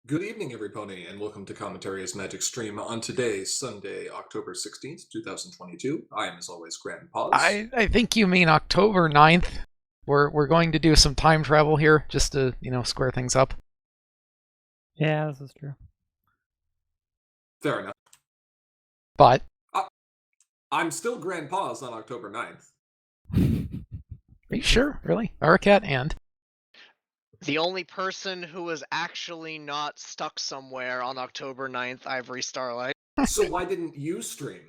Good evening, everybody, and welcome to Commentary as Magic Stream on today's Sunday, October 16th, 2022. I am, as always, Grand Pause. I think you mean October 9th. We're going to do some time travel here just to, square things up. Yeah, this is true. Fair enough. But I'm still Grand Pause on October 9th. are you sure? Really? Aracat and The only person who was actually not stuck somewhere on October 9th, Ivory Starlight. So why didn't you stream?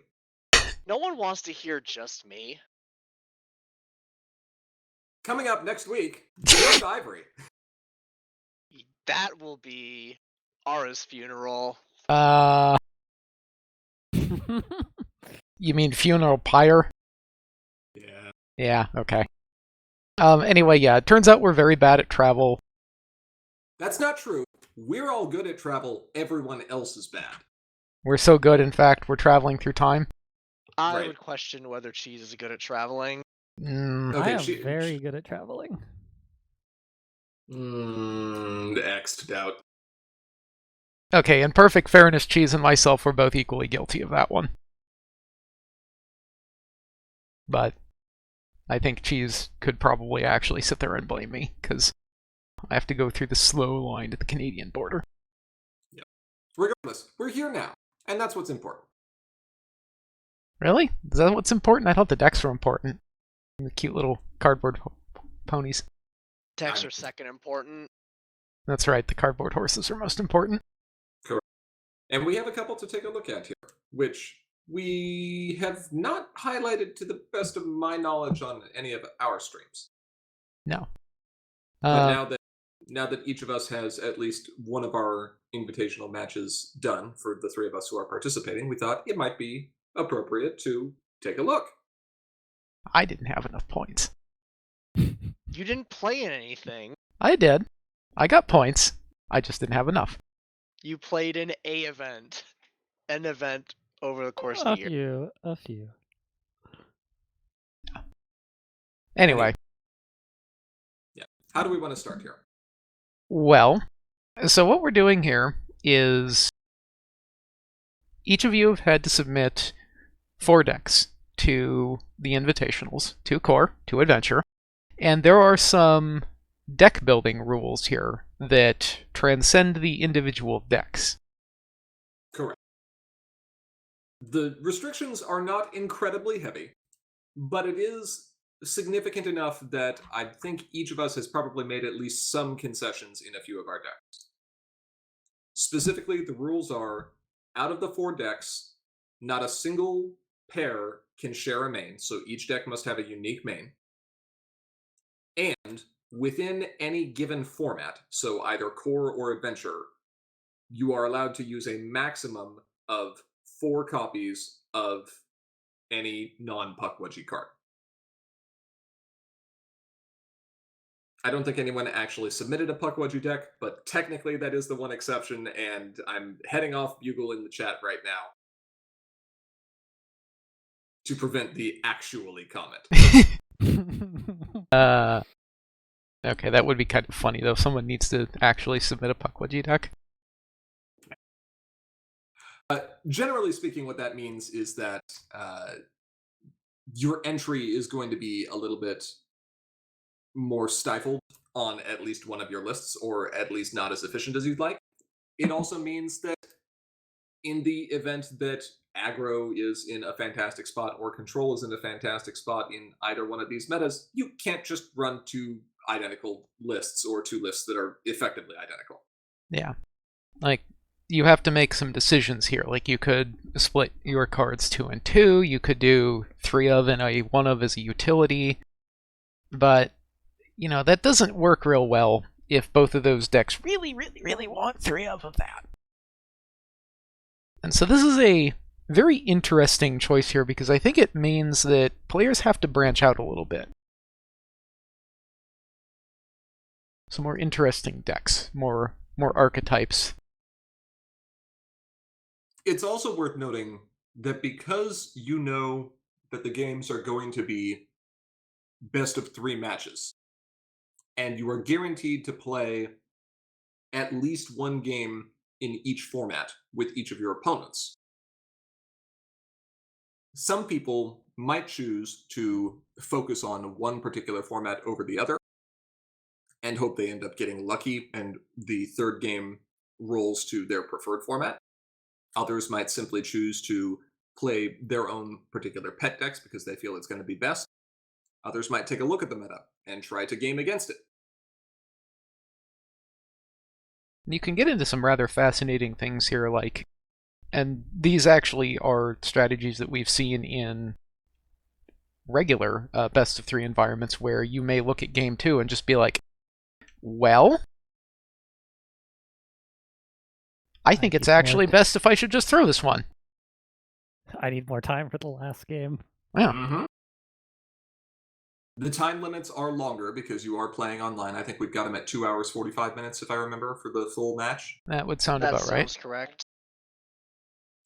No one wants to hear just me. Coming up next week, just Ivory. That will be Ara's funeral. You mean funeral pyre? Yeah. Yeah, okay. Anyway, yeah, it turns out we're very bad at travel. That's not true. We're all good at travel. Everyone else is bad. We're so good, in fact, we're traveling through time. I Right. would question whether Cheese is good at traveling. Okay, I am very good at traveling. X'd out. Okay, in perfect fairness, Cheese and myself were both equally guilty of that one. But I think Cheese could probably actually sit there and blame me, because I have to go through the slow line to the Canadian border. Yeah. Regardless, we're here now, and that's what's important. Really? Is that what's important? I thought the decks were important. The cute little cardboard ponies. Decks are second important. That's right, the cardboard horses are most important. Correct. And we have a couple to take a look at here, which we have not highlighted to the best of my knowledge on any of our streams. No. But now that each of us has at least one of our invitational matches done for the three of us who are participating, we thought it might be appropriate to take a look. I didn't have enough points. You didn't play in anything. I did. I got points. I just didn't have enough. You played in an event over the course of the year. A few. Anyway. Yeah. How do we want to start here? Well, so what we're doing here is each of you have had to submit 4 decks to the invitationals, 2 core, 2 adventure, and there are some deck building rules here that transcend the individual decks. Correct. The restrictions are not incredibly heavy, but it is significant enough that I think each of us has probably made at least some concessions in a few of our decks. Specifically, the rules are, out of the 4 decks, not a single pair can share a main, so each deck must have a unique main. And within any given format, so either core or adventure, you are allowed to use a maximum of 4 copies of any non-Puckwudgie card. I don't think anyone actually submitted a Puckwudgie deck, but technically that is the one exception, and I'm heading off Bugle in the chat right now to prevent the actually comment. Okay, that would be kind of funny, though. Someone needs to actually submit a Puckwudgie deck. Generally speaking, what that means is that your entry is going to be a little bit more stifled on at least one of your lists, or at least not as efficient as you'd like. It also means that in the event that aggro is in a fantastic spot or control is in a fantastic spot in either one of these metas, you can't just run 2 identical lists or 2 lists that are effectively identical. Yeah. Like, you have to make some decisions here. Like, you could split your cards 2 and 2, you could do 3 of and a 1 of as a utility, but, that doesn't work real well if both of those decks really, really, really want 3 of that. And so this is a very interesting choice here, because I think it means that players have to branch out a little bit. Some more interesting decks, more archetypes. It's also worth noting that because you know that the games are going to be best of 3 matches, and you are guaranteed to play at least one game in each format with each of your opponents. Some people might choose to focus on one particular format over the other and hope they end up getting lucky and the third game rolls to their preferred format. Others might simply choose to play their own particular pet decks because they feel it's going to be best. Others might take a look at the meta and try to game against it. You can get into some rather fascinating things here, like, and these actually are strategies that we've seen in regular best of 3 environments, where you may look at game 2 and just be like, well, I think it's need more actually best if I should just throw this one. I need more time for the last game. Yeah. Mm-hmm. The time limits are longer because you are playing online. I think we've got them at 2 hours 45 minutes, if I remember, for the full match. That would sound That about right. sounds correct.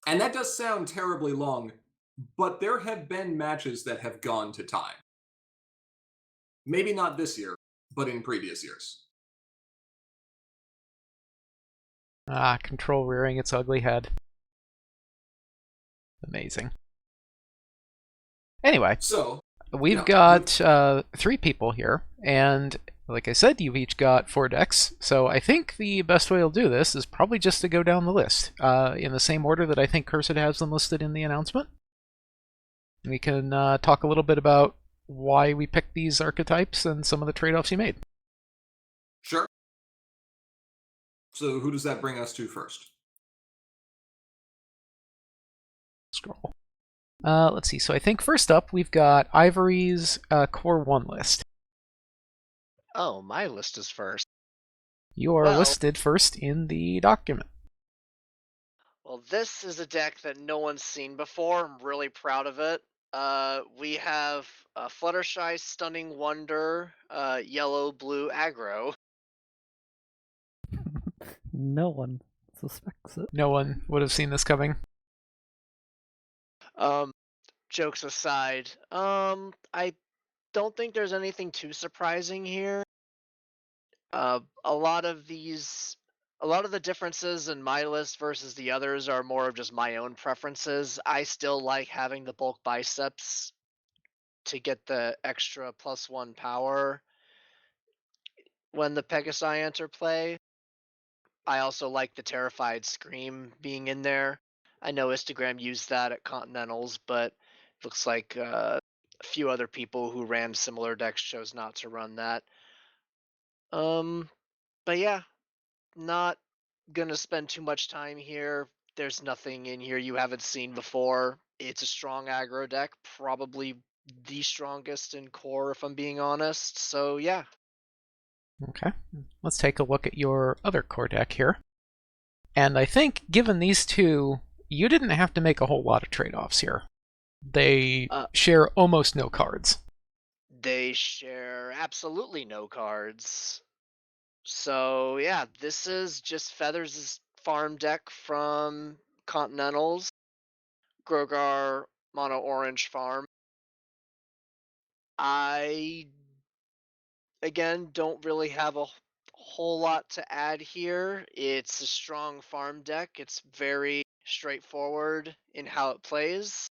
And that does sound terribly long, but there have been matches that have gone to time. Maybe not this year, but in previous years. Control rearing its ugly head. Amazing. Anyway, So, we've yeah, got 3 people here, and like I said, you've each got 4 decks, so I think the best way to do this is probably just to go down the list, in the same order that I think Cursed has them listed in the announcement. We can talk a little bit about why we picked these archetypes and some of the trade-offs you made. sure. So, who does that bring us to first? Scroll. Let's see, so I think first up we've got Ivory's Core 1 list. Oh, my list is first. You are Well- listed first in the document. Well, this is a deck that no one's seen before. I'm really proud of it. We have Fluttershy, Stunning Wonder, Yellow, Blue, Aggro. No one suspects it. No one would have seen this coming. Jokes aside, I don't think there's anything too surprising here. A lot of the differences in my list versus the others are more of just my own preferences. I still like having the bulk biceps to get the extra +1 power when the Pegasi enter play. I also like the Terrified Scream being in there. I know Instagram used that at Continentals, but looks like a few other people who ran similar decks chose not to run that. But yeah, not gonna spend too much time here. There's nothing in here you haven't seen before. It's a strong aggro deck, probably the strongest in core, if I'm being honest. So yeah. Okay, let's take a look at your other core deck here. And I think, given these two, you didn't have to make a whole lot of trade-offs here. They share almost no cards. They share absolutely no cards. So yeah, this is just Feathers' farm deck from Continentals. Grogar Mono Orange farm. I again don't really have a whole lot to add here. It's a strong farm deck. It's very straightforward in how it plays.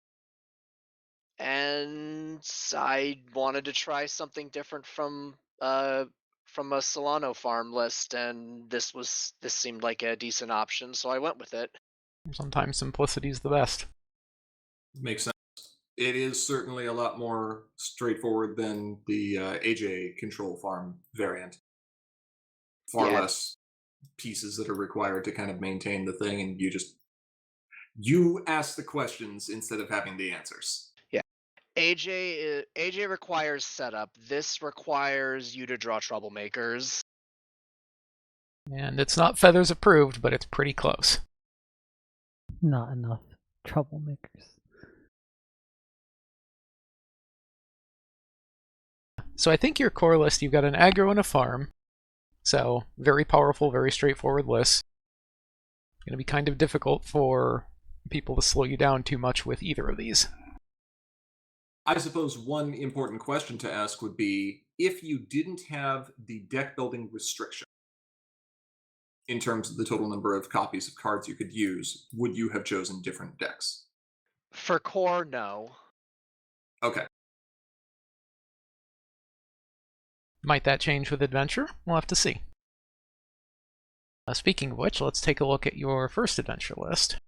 And I wanted to try something different from a Solano farm list, and this seemed like a decent option, so I went with it. Sometimes simplicity's the best. Makes sense. It is certainly a lot more straightforward than the AJ control farm variant. Far Yeah. less pieces that are required to kind of maintain the thing, and you ask the questions instead of having the answers. AJ requires setup. This requires you to draw troublemakers. And it's not Feathers approved, but it's pretty close. Not enough troublemakers. So I think your core list, you've got an aggro and a farm. So very powerful, very straightforward list. Going to be kind of difficult for people to slow you down too much with either of these. I suppose one important question to ask would be, if you didn't have the deck building restriction, in terms of the total number of copies of cards you could use, would you have chosen different decks? For core, no. Okay. Might that change with adventure? We'll have to see. Speaking of which, let's take a look at your first adventure list.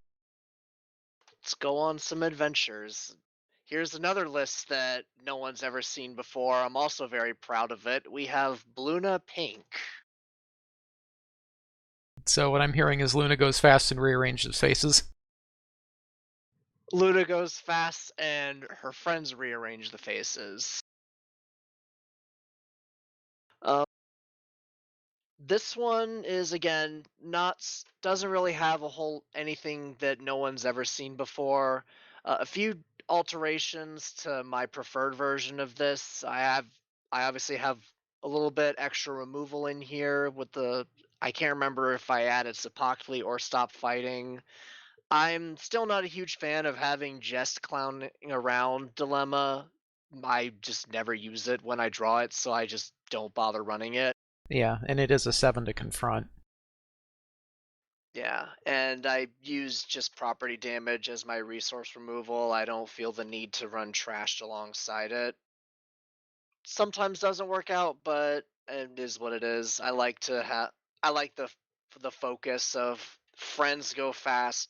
Let's go on some adventures. Here's another list that no one's ever seen before. I'm also very proud of it. We have Bluna Pink. So what I'm hearing is Luna goes fast and rearranges faces. Luna goes fast and her friends rearrange the faces. Um, this one is again doesn't really have a whole anything that no one's ever seen before. A few alterations to my preferred version of this. I obviously have a little bit extra removal in here with the I can't remember if I added Sepakli or Stop Fighting. I'm still not a huge fan of having Jest clowning around dilemma. I just never use it when I draw it, so I just don't bother running it. Yeah, and it is a 7 to confront. Yeah, and I use just property damage as my resource removal. I don't feel the need to run trashed alongside it. Sometimes doesn't work out, but it is what it is. I like the focus of friends go fast,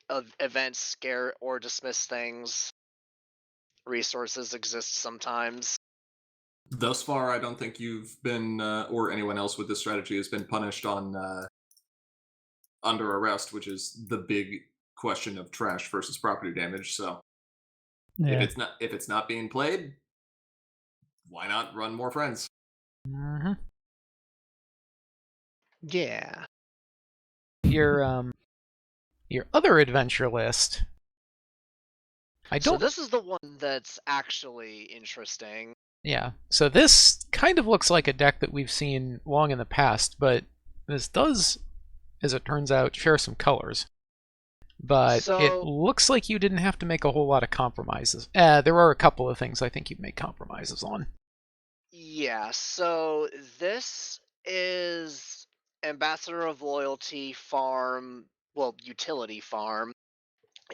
of events scare or dismiss things. Resources exist sometimes. Thus far, I don't think you've been, or anyone else with this strategy has been punished on under arrest, which is the big question of trash versus property damage. So Yeah. if it's not being played, why not run more friends? Mm-hmm. Yeah. Your other adventure list. I So don't. this is the one that's actually interesting. Yeah. So this kind of looks like a deck that we've seen long in the past, but this does, as it turns out, share some colors. But it So looks like you didn't have to make a whole lot of compromises. There are a couple of things I think you've made compromises on. yeah, so this is Ambassador of Loyalty farm, well, utility farm.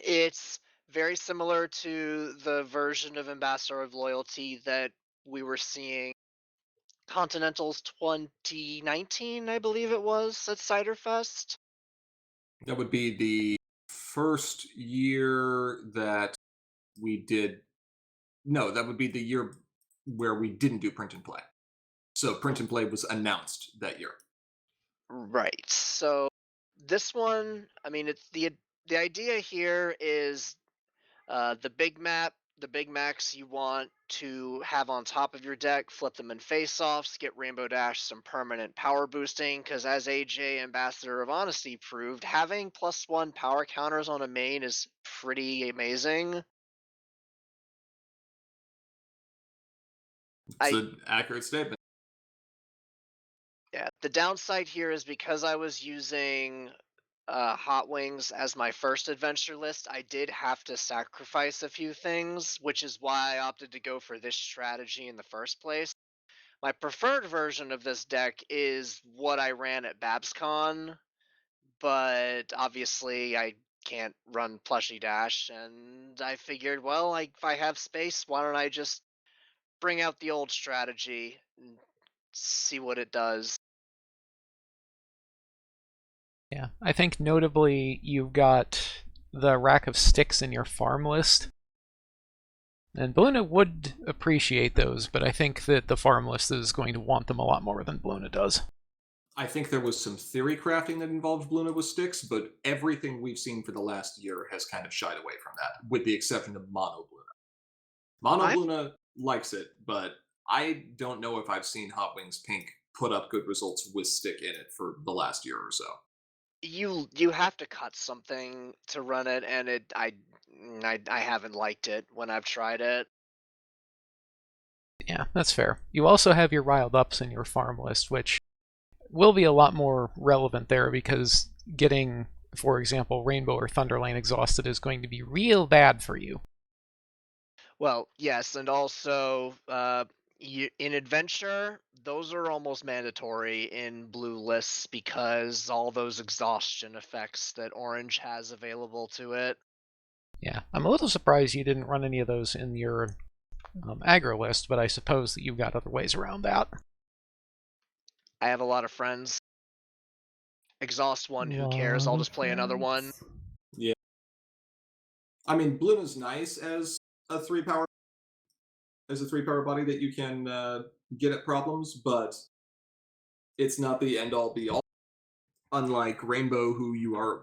It's very similar to the version of Ambassador of Loyalty that we were seeing Continentals 2019, I believe it was, at Ciderfest. That would be the first year that we did. No, that would be the year where we didn't do print and play. So print and play was announced that year. Right. So this one, I mean, it's the idea here is the big max you want to have on top of your deck, flip them in face offs, get Rainbow Dash some permanent power boosting, because as AJ Ambassador of Honesty proved, having +1 power counters on a main is pretty amazing. It's I an accurate statement. Yeah, the downside here is because I was using Hot Wings as my first adventure list, I did have to sacrifice a few things, which is why I opted to go for this strategy in the first place. My preferred version of this deck is what I ran at BabsCon, but obviously I can't run Plushy Dash, and I figured, well, if I have space, why don't I just bring out the old strategy and see what it does? Yeah, I think notably you've got the rack of sticks in your farm list. And Bluna would appreciate those, but I think that the farm list is going to want them a lot more than Bluna does. I think there was some theory crafting that involved Bluna with sticks, but everything we've seen for the last year has kind of shied away from that, with the exception of Mono Bluna. Mono I'm Bluna likes it, but I don't know if I've seen Hot Wings Pink put up good results with stick in it for the last year or so. you have to cut something to run it, and I haven't liked it when I've tried it. Yeah, that's fair. You also have your riled ups in your farm list, which will be a lot more relevant there because getting, for example, Rainbow or Thunderlane exhausted is going to be real bad for you. Well, yes, and also In adventure, those are almost mandatory in blue lists because all those exhaustion effects that orange has available to it. Yeah, I'm a little surprised you didn't run any of those in your aggro list, but I suppose that you've got other ways around that. I have a lot of friends. Exhaust one, who cares? I'll Lot of just play another one. friends. Yeah. I mean, Bloom is nice a three power body that you can get at problems, but it's not the end all be all. Unlike Rainbow, who you are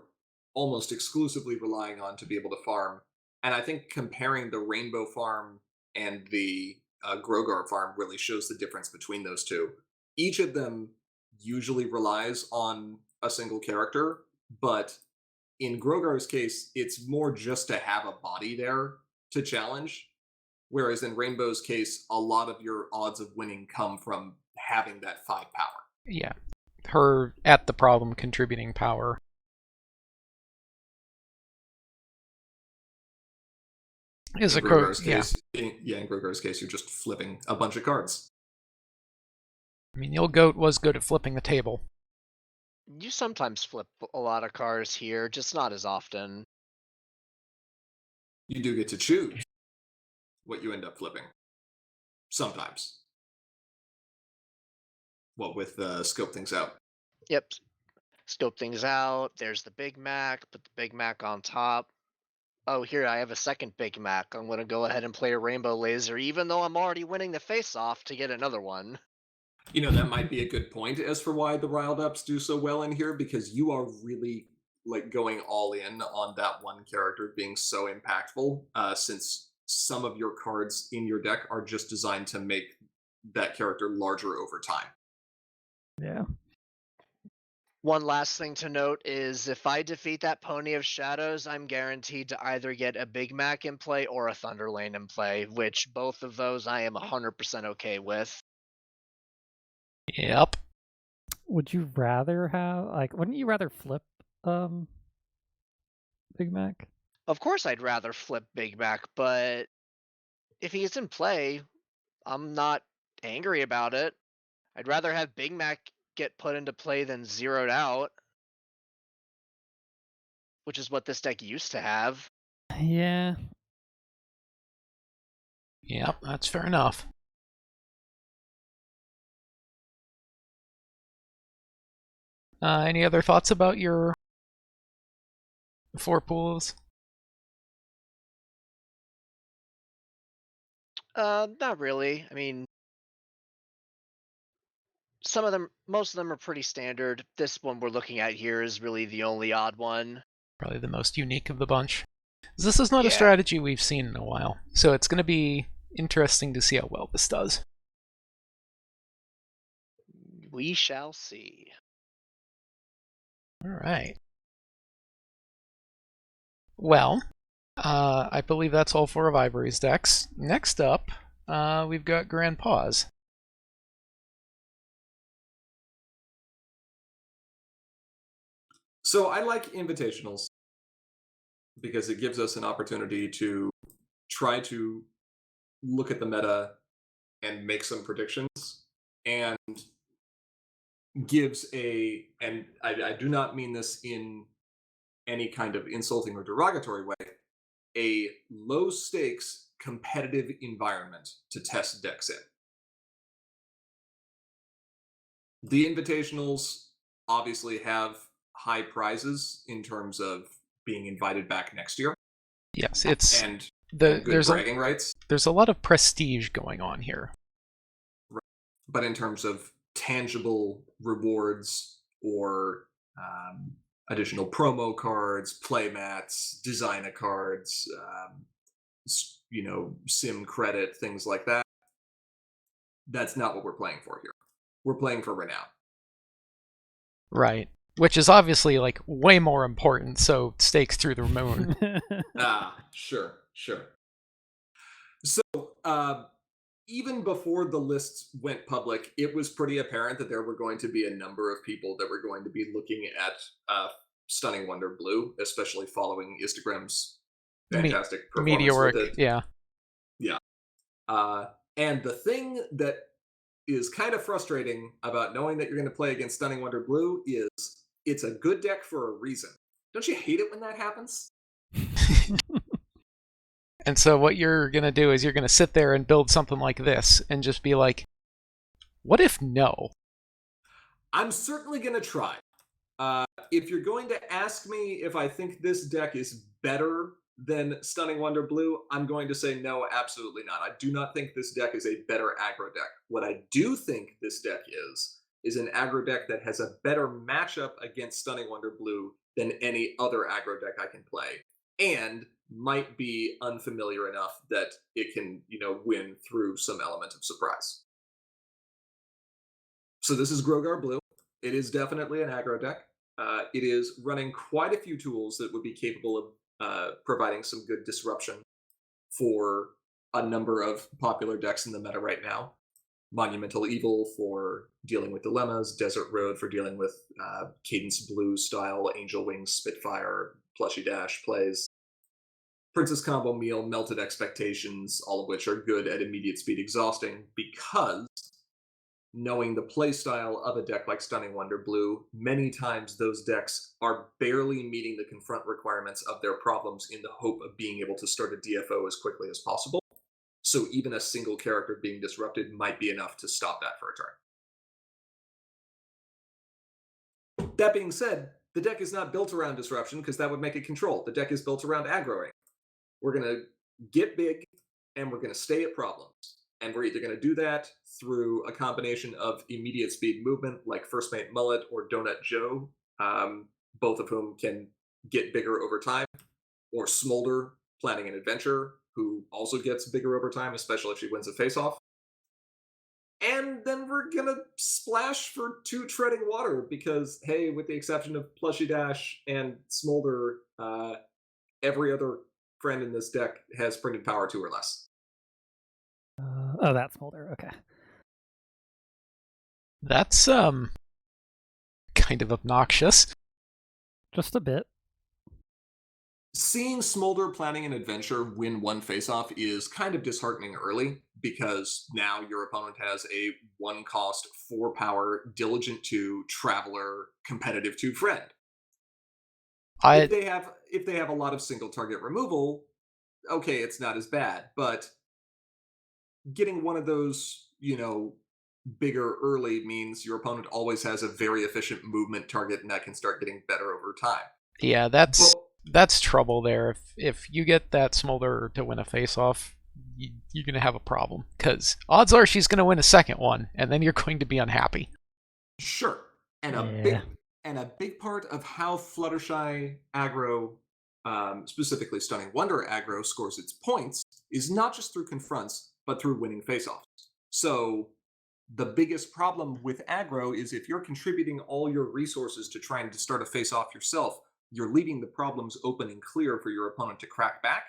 almost exclusively relying on to be able to farm. And I think comparing the Rainbow farm and the Grogar farm really shows the difference between those two. Each of them usually relies on a single character, but in Grogar's case, it's more just to have a body there to challenge. Whereas in Rainbow's case, a lot of your odds of winning come from having that 5 power. Yeah, her at the problem contributing power. Is In a crow. Grogar's Yeah, case, in Grogar's case, you're just flipping a bunch of cards. I mean, the old goat was good at flipping the table. You sometimes flip a lot of cars here, just not as often. You do get to choose what you end up flipping. Sometimes. Well, with scope things out. Yep. Scope things out. There's the Big Mac. Put the Big Mac on top. Oh, here, I have a second Big Mac. I'm going to go ahead and play a Rainbow Laser, even though I'm already winning the face-off to get another one. You know, that might be a good point as for why the riled ups do so well in here, because you are really like going all in on that one character being so impactful, since some of your cards in your deck are just designed to make that character larger over time. Yeah. One last thing to note is if I defeat that Pony of Shadows, I'm guaranteed to either get a Big Mac in play or a Thunder Lane in play, which both of those I am 100% okay with. Yep. Would you rather have wouldn't you rather flip Big Mac? Of course I'd rather flip Big Mac, but if he's in play, I'm not angry about it. I'd rather have Big Mac get put into play than zeroed out, which is what this deck used to have. Yeah. Yep, that's fair enough. Any other thoughts about your 4 pools? Not really. I mean, most of them are pretty standard. This one we're looking at here is really the only odd one. Probably the most unique of the bunch. This is not a Yeah. strategy we've seen in a while, so it's going to be interesting to see how well this does. We shall see. All right. Well, I believe that's all 4 of Ivory's decks. Next up, we've got Grand Paws. So I like invitationals because it gives us an opportunity to try to look at the meta and make some predictions, and and I do not mean this in any kind of insulting or derogatory way, a low stakes competitive environment to test decks in. The invitationals obviously have high prizes in terms of being invited back next year, Yes, it's and the good bragging rights. there's a lot of prestige going on here. But in terms of tangible rewards or additional promo cards, playmats, designer cards, sim credit, things like that, that's not what we're playing for here. We're playing for renown. Right. Which is obviously like way more important, so stakes through the moon. Sure. So, even before the lists went public, it was pretty apparent that there were going to be a number of people that were going to be looking at Stunning Wonder Blue, especially following Instagram's fantastic performance Meteoric, with it. yeah. Yeah. And the thing that is kind of frustrating about knowing that you're going to play against Stunning Wonder Blue is it's a good deck for a reason. Don't you hate it when that happens? And so what you're going to do is you're going to sit there and build something like this and just be like, what if no? I'm certainly going to try. If you're going to ask me if I think this deck is better than Stunning Wonder Blue, I'm going to say no, absolutely not. I do not think this deck is a better aggro deck. What I do think this deck is an aggro deck that has a better matchup against Stunning Wonder Blue than any other aggro deck I can play, and might be unfamiliar enough that it can, win through some element of surprise. So this is Grogar Blue. It is definitely an aggro deck. It is running quite a few tools that would be capable of providing some good disruption for a number of popular decks in the meta right now. Monumental Evil for dealing with dilemmas, Desert Road for dealing with Cadence Blue style Angel Wings Spitfire Plushy Dash plays, Princess Combo Meal, Melted Expectations, all of which are good at immediate speed exhausting because knowing the playstyle of a deck like Stunning Wonder Blue, many times those decks are barely meeting the confront requirements of their problems in the hope of being able to start a DFO as quickly as possible. So even a single character being disrupted might be enough to stop that for a turn. That being said, the deck is not built around disruption because that would make it controlled. The deck is built around aggroing. We're going to get big and we're going to stay at problems. And we're either going to do that through a combination of immediate speed movement, like First Mate Mullet or Donut Joe, both of whom can get bigger over time, or Smolder, Planning an Adventure, who also gets bigger over time, especially if she wins a face-off. And then we're going to splash for 2 Treading Water, because, hey, with the exception of Plushy Dash and Smolder, every other friend in this deck has printed power 2 or less. Oh, that's Smolder. Okay. That's kind of obnoxious. Just a bit. Seeing Smolder Planning an Adventure win one face-off is kind of disheartening early, because now your opponent has a 1-cost, 4-power, Diligent 2, Traveler, Competitive 2 friend. If they have a lot of single target removal, okay, it's not as bad, but getting one of those, bigger early means your opponent always has a very efficient movement target, and that can start getting better over time. Yeah, that's trouble there. If you get that Smolder to win a face-off, you're going to have a problem, because odds are she's going to win a second one, and then you're going to be unhappy. Sure. And a big part of how Fluttershy aggro, specifically Stunning Wonder aggro, scores its points is not just through confronts, but through winning face-offs. So the biggest problem with aggro is if you're contributing all your resources to trying to start a face-off yourself, you're leaving the problems open and clear for your opponent to crack back.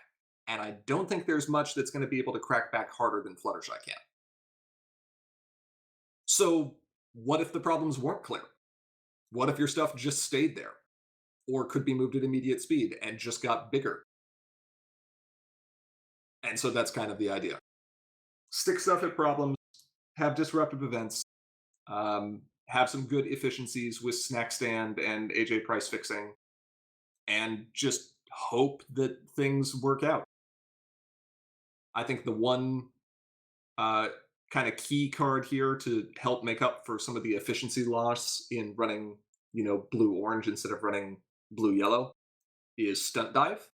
And I don't think there's much that's going to be able to crack back harder than Fluttershy can. So what if the problems weren't clear? What if your stuff just stayed there? Or could be moved at immediate speed and just got bigger? And so that's kind of the idea. Stick stuff at problems, have disruptive events, have some good efficiencies with Snack Stand and AJ price fixing, and just hope that things work out. I think the one kind of key card here to help make up for some of the efficiency loss in running, blue-orange instead of running blue-yellow is Stunt Dive,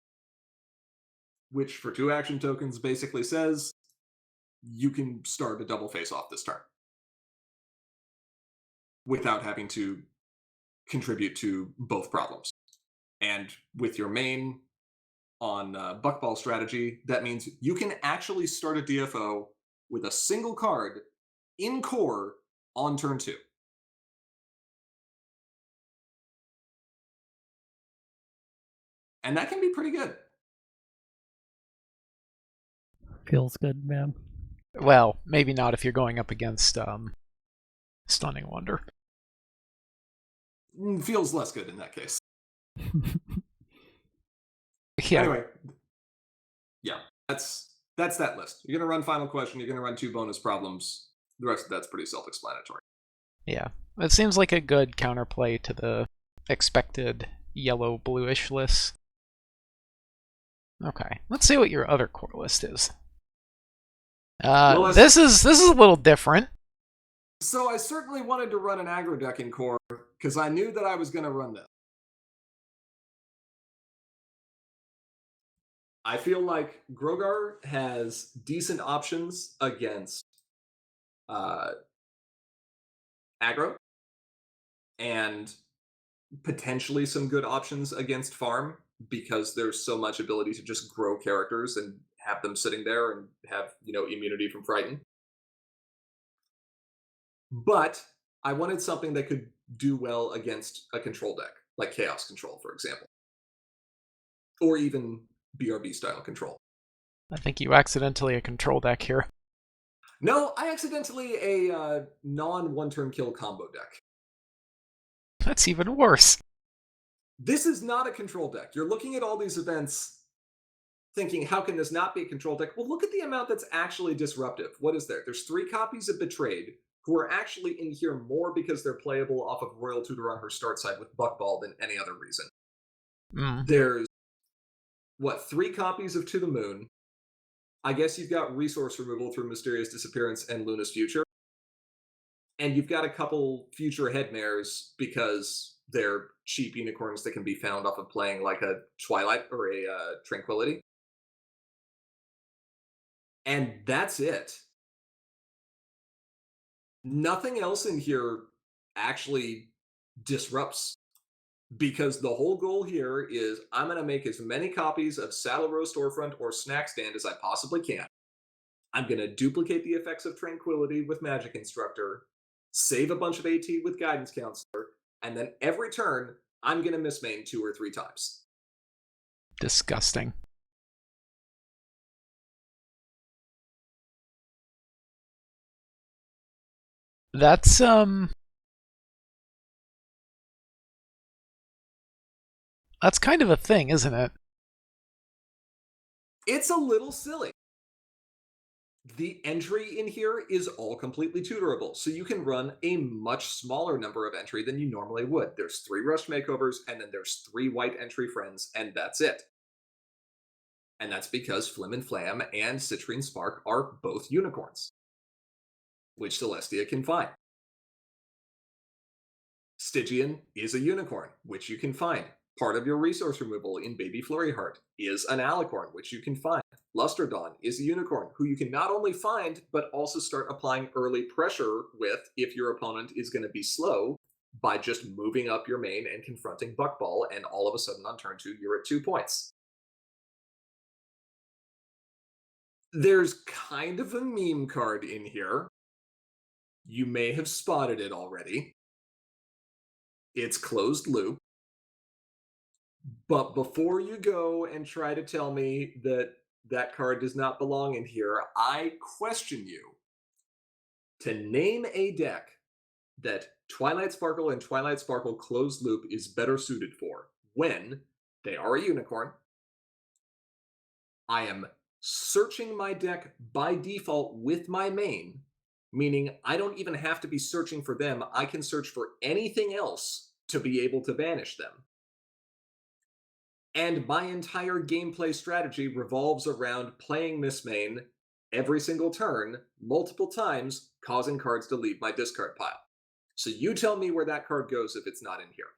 which for 2 action tokens basically says you can start a double face-off this turn without having to contribute to both problems. And with your main on Buckball strategy, that means you can actually start a DFO with a single card in core on turn 2. And that can be pretty good. Feels good, man. Well, maybe not if you're going up against Stunning Wonder. Feels less good in that case. Yeah. Anyway, yeah, That's that list. You're going to run final question. You're going to run 2 bonus problems. The rest of that's pretty self-explanatory. Yeah. It seems like a good counterplay to the expected yellow-bluish list. Okay, let's see what your other core list is. Well, this is a little different. So I certainly wanted to run an aggro deck in core because I knew that I was going to run this. I feel like Grogar has decent options against aggro and potentially some good options against farm because there's so much ability to just grow characters and have them sitting there and have, immunity from frighten. But I wanted something that could do well against a control deck, like Chaos Control, for example, or even BRB style control. I think you accidentally a control deck here. No, I accidentally a non one turn kill combo deck. That's even worse. This is not a control deck. You're looking at all these events thinking, how can this not be a control deck? Well, look at the amount that's actually disruptive. What is there? There's 3 copies of Betrayed, who are actually in here more because they're playable off of Royal Tutor on her start side with Buckball than any other reason. There's, 3 copies of To the Moon. I guess you've got resource removal through Mysterious Disappearance and Luna's Future. And you've got a couple future headmares because they're cheap unicorns that can be found off of playing like a Twilight or a Tranquility. And that's it. Nothing else in here actually disrupts because the whole goal here is I'm going to make as many copies of Saddle Row Storefront or Snack Stand as I possibly can. I'm going to duplicate the effects of Tranquility with Magic Instructor, save a bunch of AT with Guidance Counselor, and then every turn, I'm going to mismain 2 or 3 times. Disgusting. That's kind of a thing, isn't it? It's a little silly. The entry in here is all completely tutorable, so you can run a much smaller number of entry than you normally would. There's 3 Rush Makeovers, and then there's 3 white entry friends, and that's it. And that's because Flim and Flam and Citrine Spark are both unicorns, which Celestia can find. Stygian is a unicorn, which you can find. Part of your resource removal in Baby Flurry Heart is an alicorn, which you can find. Luster Dawn is a unicorn, who you can not only find, but also start applying early pressure with if your opponent is going to be slow by just moving up your main and confronting Buckball, and all of a sudden on turn 2, you're at 2 points. There's kind of a meme card in here. You may have spotted it already. It's Closed Loop. But before you go and try to tell me that that card does not belong in here, I question you to name a deck that Twilight Sparkle and Twilight Sparkle Closed Loop is better suited for when they are a unicorn. I am searching my deck by default with my main, meaning I don't even have to be searching for them. I can search for anything else to be able to banish them. And my entire gameplay strategy revolves around playing this main every single turn, multiple times, causing cards to leave my discard pile. So you tell me where that card goes if it's not in here.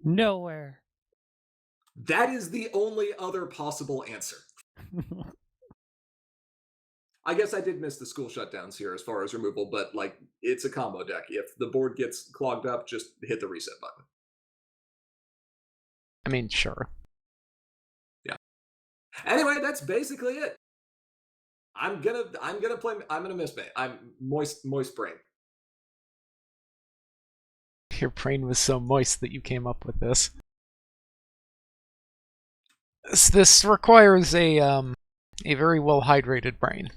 Nowhere. That is the only other possible answer. I guess I did miss the school shutdowns here as far as removal, but it's a combo deck. If the board gets clogged up, just hit the reset button. I mean, sure. Yeah. Anyway, that's basically it. I'm gonna mismain. I'm moist brain. Your brain was so moist that you came up with this. This requires a very well hydrated brain.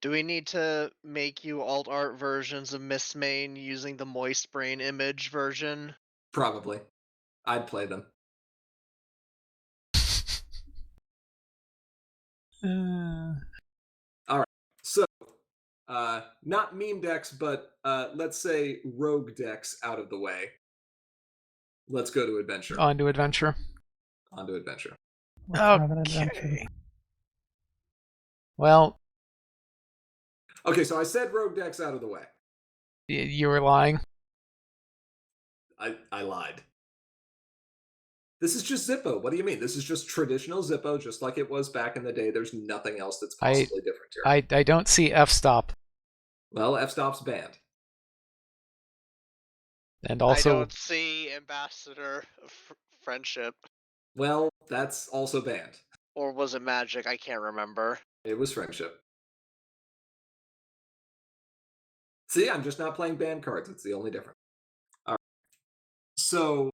Do we need to make you alt art versions of Miss Main using the moist brain image version? Probably. I'd play them. All right. So, not meme decks, but let's say rogue decks out of the way. Let's go to adventure. On to adventure. On to adventure. Let's have an adventure. Okay. Well, Okay, so I said rogue decks out of the way. you were lying. I lied. This is just Zippo. What do you mean? This is just traditional Zippo, just like it was back in the day. There's nothing else that's possibly different here. I don't see f-stop. Well, f-stop's banned. And I also, don't see Ambassador of Friendship. Well, that's also banned. Or was it Magic? I can't remember. It was friendship. See, I'm just not playing banned cards. It's the only difference. All right. So,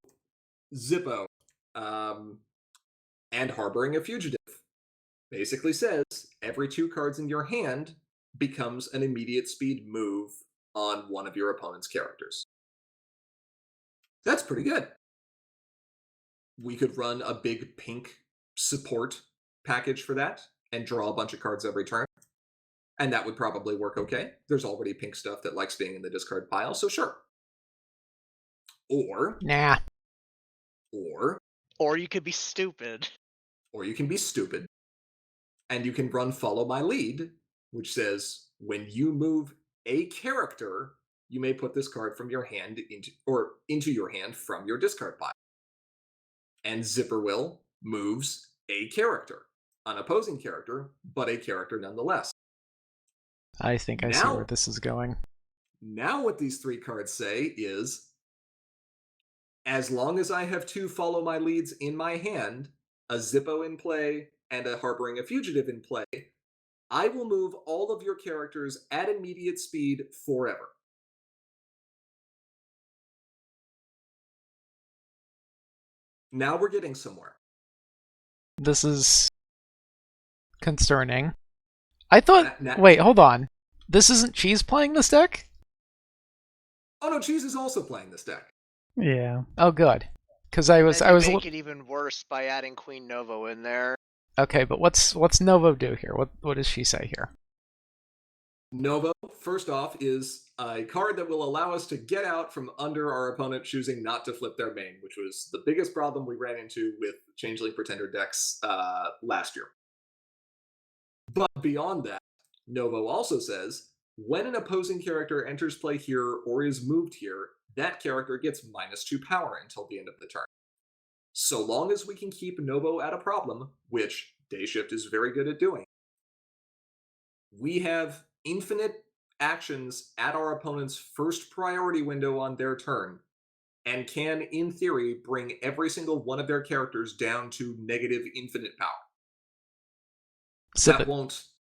Zippo, and harboring a fugitive basically says every 2 cards in your hand becomes an immediate speed move on one of your opponent's characters. That's pretty good. We could run a big pink support package for that and draw a bunch of cards every turn. And that would probably work okay. There's already pink stuff that likes being in the discard pile, so sure. Or nah. Or you could be stupid. Or you can be stupid. And you can run Follow My Lead, which says when you move a character, you may put this card from your hand into your hand from your discard pile. And Zipperwill moves a character, an opposing character, but a character nonetheless. I think I see Now- where this is going. Now what these 3 cards say is, as long as I have 2 Follow My Leads in my hand, a Zippo in play, and a Harboring a Fugitive in play, I will move all of your characters at immediate speed forever. Now we're getting somewhere. This is concerning. I thought... Na- Wait, hold on. This isn't Cheese playing this deck? Oh no, Cheese is also playing this deck. Yeah. Oh, good. Because I was... And you make it even worse by adding Queen Novo in there. Okay, but what's Novo do here? What does she say here? Novo, first off, is a card that will allow us to get out from under our opponent choosing not to flip their main, which was the biggest problem we ran into with Changeling Pretender decks last year. But beyond that, Novo also says, when an opposing character enters play here or is moved here, that character gets -2 power until the end of the turn. So long as we can keep Novo at a problem, which Day Shift is very good at doing, we have infinite actions at our opponent's first priority window on their turn, and can, in theory, bring every single one of their characters down to negative infinite power. Sip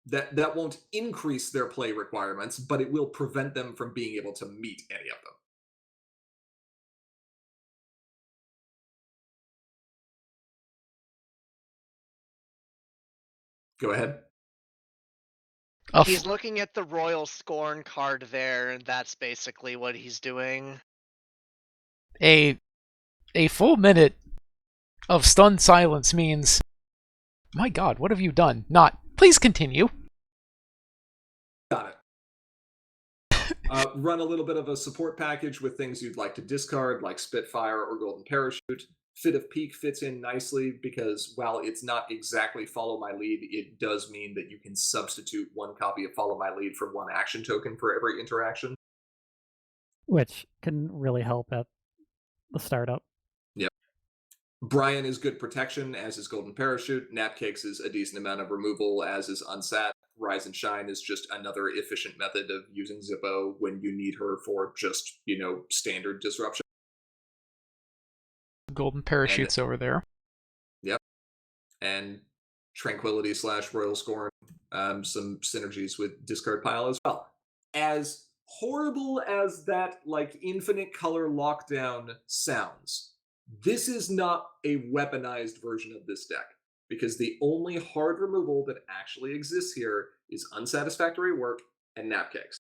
That it. won't increase their play requirements, but it will prevent them from being able to meet any of them. Go ahead. He's looking at the Royal Scorn card there, and that's basically what he's doing. A full minute of stunned silence means, my god, what have you done? Not, please continue. Got it. Run a little bit of a support package with things you'd like to discard, like Spitfire or Golden Parachute. Fit of Peak fits in nicely because while it's not exactly Follow My Lead, it does mean that you can substitute 1 copy of Follow My Lead for 1 action token for every interaction. Which can really help at the startup. Yep. Brian is good protection, as is Golden Parachute. Napcakes is a decent amount of removal, as is Unsat. Rise and Shine is just another efficient method of using Zippo when you need her for just, standard disruption. Golden Parachutes over there. Yep. And Tranquility / Royal Scorn, some synergies with Discard Pile as well. As horrible as that, infinite color lockdown sounds, this is not a weaponized version of this deck, because the only hard removal that actually exists here is Unsatisfactory Work and Napcakes.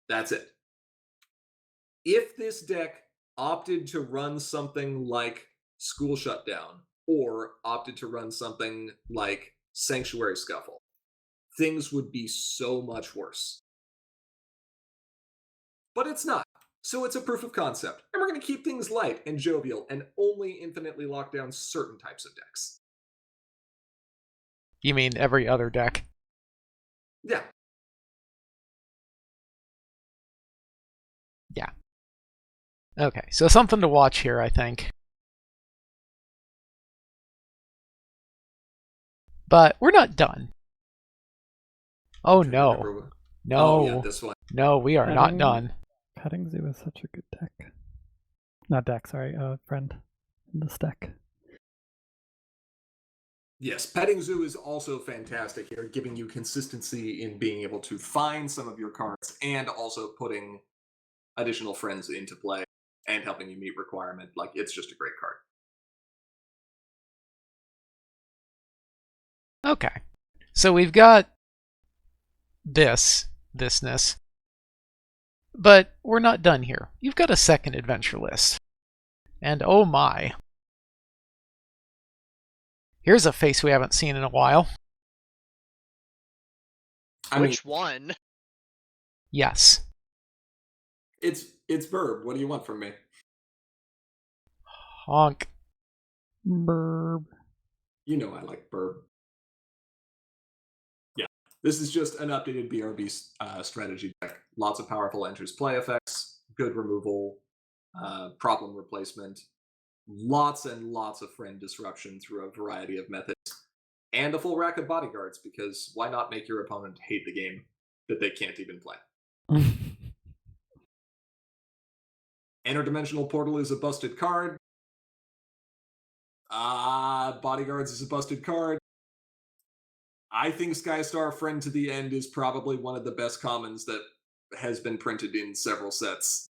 That's it. If this deck opted to run something like School Shutdown, or opted to run something like Sanctuary Scuffle, things would be so much worse. But it's not. So it's a proof of concept. And we're going to keep things light and jovial and only infinitely lock down certain types of decks. You mean every other deck? Yeah. Yeah. Okay, so something to watch here, I think. But we're not done. Oh no. No. Oh yeah, this one. No, we are not done. Petting Zoo is such a good deck. Not deck, sorry, friend in this deck. Yes, Petting Zoo is also fantastic here, giving you consistency in being able to find some of your cards and also putting additional friends into play and helping you meet requirement. Like, it's just a great card. Okay. So we've got thisness. But we're not done here. You've got a second adventure list. And oh my. Here's a face we haven't seen in a while. Which one? Yes. It's Burb. What do you want from me? Honk. Burb. You know I like Burb. Yeah, this is just an updated BRB strategy deck. Lots of powerful enters play effects, good removal, problem replacement, lots and lots of friend disruption through a variety of methods, and a full rack of bodyguards, because why not make your opponent hate the game that they can't even play? Interdimensional Portal is a busted card. Bodyguards is a busted card. I think Skystar Friend to the End is probably one of the best commons that has been printed in several sets,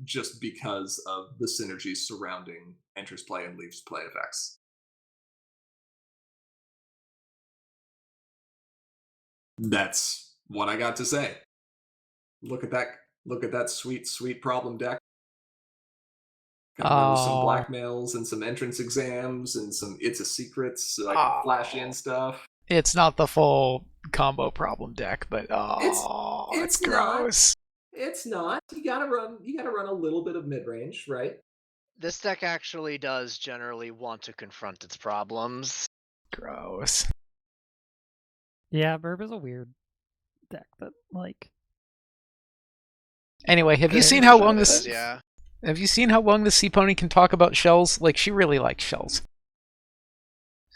just because of the synergies surrounding enters play and leaves play effects. That's what I got to say. Look at that sweet, sweet problem deck. Got to run with some blackmails and some entrance exams and some It's a Secrets, so I can flash in stuff. It's not the full combo problem deck, but it's gross. It's not. You gotta run a little bit of mid range, right? This deck actually does generally want to confront its problems. Gross. Yeah, Burb is a weird deck that, like. Anyway, have you seen how long this? Yeah. Have you seen how long the Sea Pony can talk about shells? Like, she really likes shells.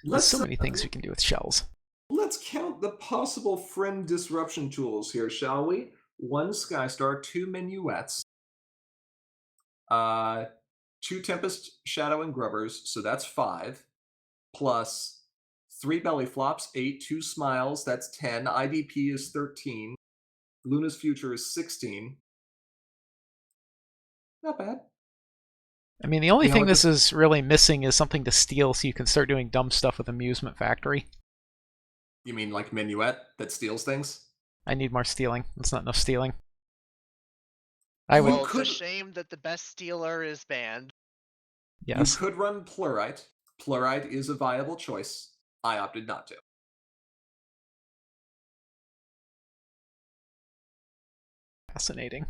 There's so many things we can do with shells. Let's count the possible friend disruption tools here, shall we? 1 Skystar, 2 Minuets, 2 Tempest, Shadow, and Grubbers, so that's 5, plus 3 Belly Flops, 8, 2 Smiles, that's 10, IDP is 13, Luna's Future is 16. Not bad. I mean, the only thing this is really missing is something to steal so you can start doing dumb stuff with Amusement Factory. You mean like Minuet that steals things? I need more stealing. That's not enough stealing. Well, it's a shame that the best stealer is banned. Yes. You could run Plurite. Plurite is a viable choice. I opted not to. Fascinating.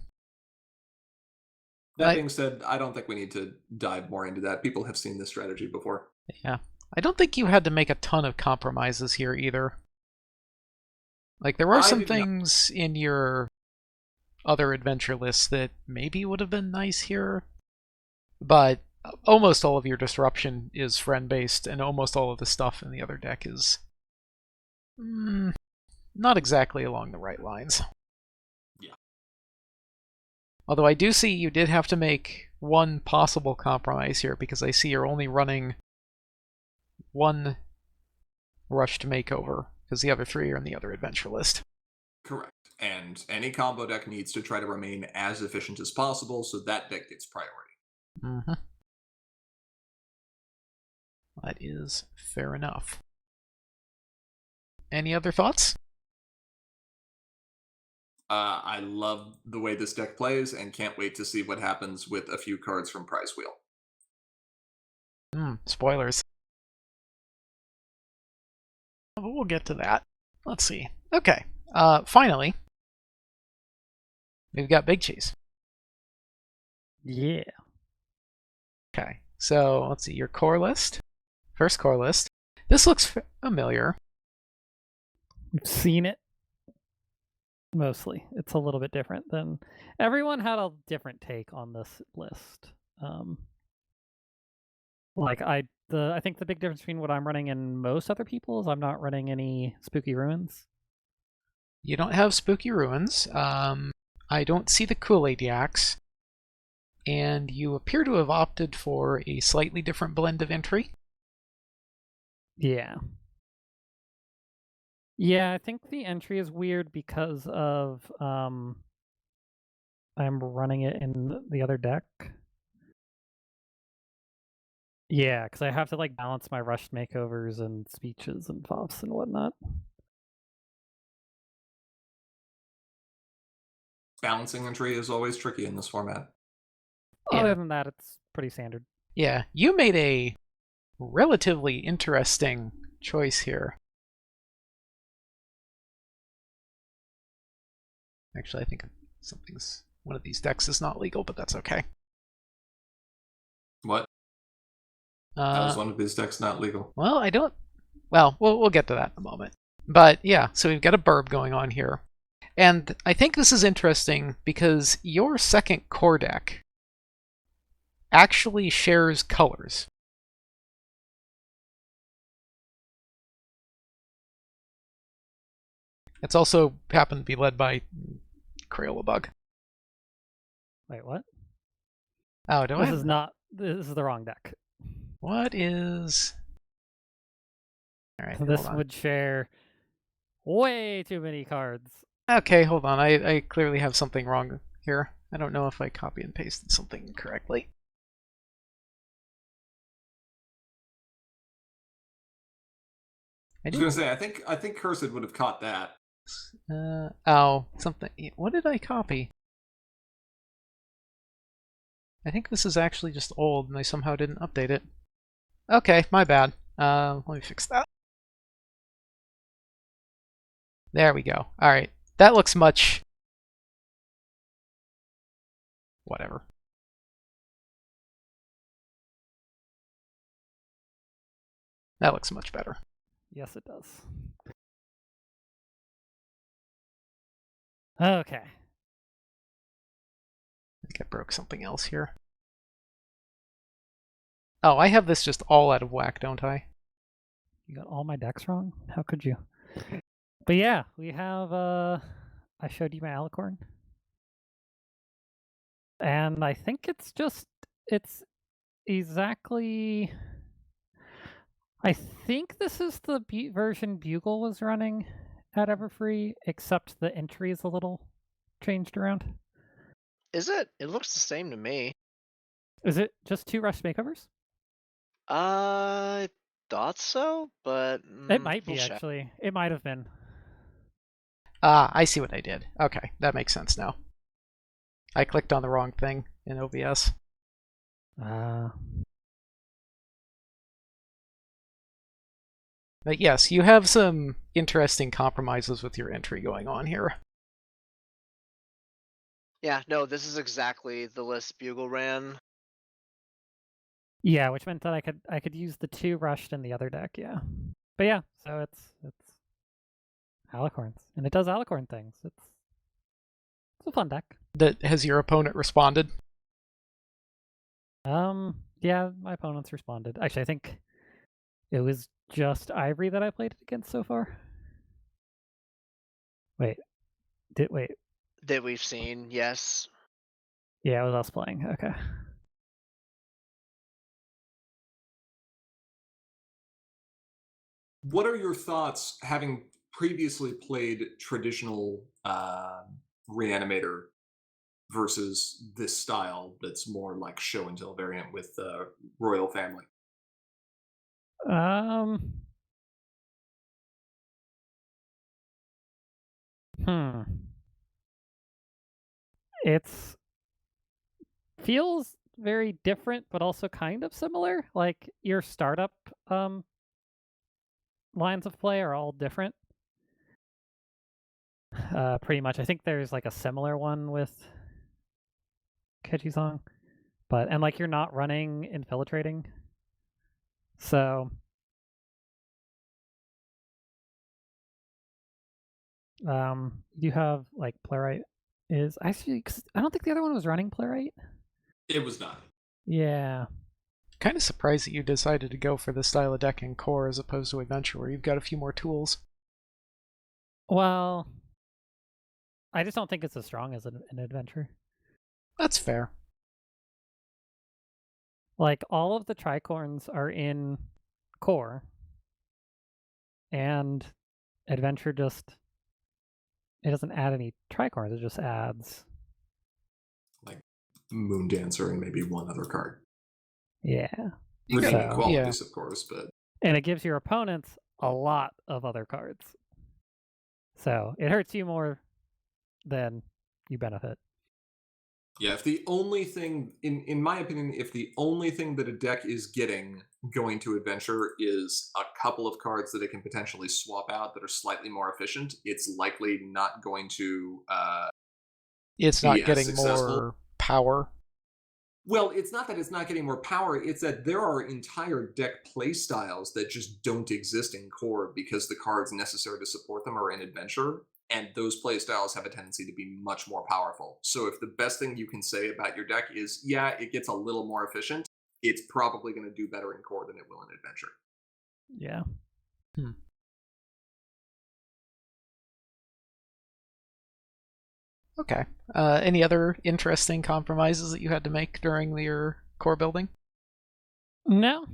That being said, I don't think we need to dive more into that. People have seen this strategy before. Yeah. I don't think you had to make a ton of compromises here either. Like, there were some things in your other adventure lists that maybe would have been nice here, but almost all of your disruption is friend-based, and almost all of the stuff in the other deck is not exactly along the right lines. Yeah. Although I do see you did have to make one possible compromise here, because I see you're only running one Rushed Makeover, because the other 3 are in the other adventure list. Correct. And any combo deck needs to try to remain as efficient as possible, so that deck gets priority. Mm-hmm. That is fair enough. Any other thoughts? I love the way this deck plays and can't wait to see what happens with a few cards from Prize Wheel. Spoilers. We'll get to that. Let's see. Okay. Finally, we've got Big Cheese. Yeah. Okay. So let's see your core list. First core list. This looks familiar. We've seen it. Mostly. It's a little bit different than... Everyone had a different take on this list. Like, I think the big difference between what I'm running and most other people is I'm not running any Spooky Ruins. You don't have Spooky Ruins. I don't see the Kool-Aid Yaks. And you appear to have opted for a slightly different blend of entry. Yeah. Yeah, I think the entry is weird because of I'm running it in the other deck. Yeah, because I have to like balance my rushed makeovers and speeches and pops and whatnot. Balancing entry is always tricky in this format. Yeah. Other than that, it's pretty standard. Yeah, you made a relatively interesting choice here. Actually, I think one of these decks is not legal, but that's okay. What? How is one of his decks not legal? Well, I don't. Well, we'll get to that in a moment. But yeah, so we've got a burb going on here. And I think this is interesting because your second core deck actually shares colors. It's also happened to be led by Crayola Bug. Wait, what? Oh, do I? This is the wrong deck. What is? All right. This would share way too many cards. Okay, hold on. I clearly have something wrong here. I don't know if I copy and pasted something correctly. I was gonna say, I think Cursed would have caught that. Oh, something. What did I copy? I think this is actually just old, and I somehow didn't update it. Okay, my bad. Let me fix that. There we go. All right, that looks much. Whatever. That looks much better. Yes, it does. Okay. I think I broke something else here. Oh, I have this just all out of whack, don't I? You got all my decks wrong? How could you? But yeah, we have I showed you my Alicorn. And I think it's exactly... I think this is the version Bugle was running at Everfree, except the entry is a little changed around. Is it? It looks the same to me. Is it just 2 rush makeovers? I thought so, but It might be, we'll check. actually. It might have been. I see what I did. Okay, that makes sense now. I clicked on the wrong thing in OBS. But yes, you have some interesting compromises with your entry going on here. Yeah, no, this is exactly the list Bugle ran. Yeah, which meant that I could use the 2 rushed in the other deck, yeah. But yeah, so it's Alicorns. And it does Alicorn things. It's a fun deck. Has your opponent responded? Yeah, my opponents responded. Actually, I think it was just Ivory that I played it against so far. Wait. That we've seen, yes. Yeah, it was us playing. Okay. What are your thoughts, having previously played traditional Reanimator versus this style that's more like show and tell variant with Royal Family? It's feels very different, but also kind of similar. Like your startup lines of play are all different. Pretty much. I think there's like a similar one with Kejisong, and like you're not running infiltrating, so you have like playwright is actually 'cause I don't think the other one was running playwright. It was not. Yeah. Kind of surprised that you decided to go for the style of deck in core as opposed to adventure, where you've got a few more tools. Well, I just don't think it's as strong as an adventure. That's fair. Like all of the tricorns are in core, and adventure just it doesn't add any tricorns. It just adds Like Moon Dancer and maybe one other card. yeah. Redeeming So- qualities, of course, but And it gives your opponents a lot of other cards. So it hurts you more than you benefit. yeah, if the only thing, in my opinion, if the only thing that a deck is getting going to adventure is a couple of cards that it can potentially swap out that are slightly more efficient, it's likely not going to. It's Be not as getting successful. more power. Well, it's not that it's not getting more power, it's that there are entire deck play styles that just don't exist in core because the cards necessary to support them are in adventure, and those play styles have a tendency to be much more powerful. So if the best thing you can say about your deck is, yeah, it gets a little more efficient, it's probably going to do better in core than it will in adventure. Yeah. Okay. Any other interesting compromises that you had to make during your core building? No.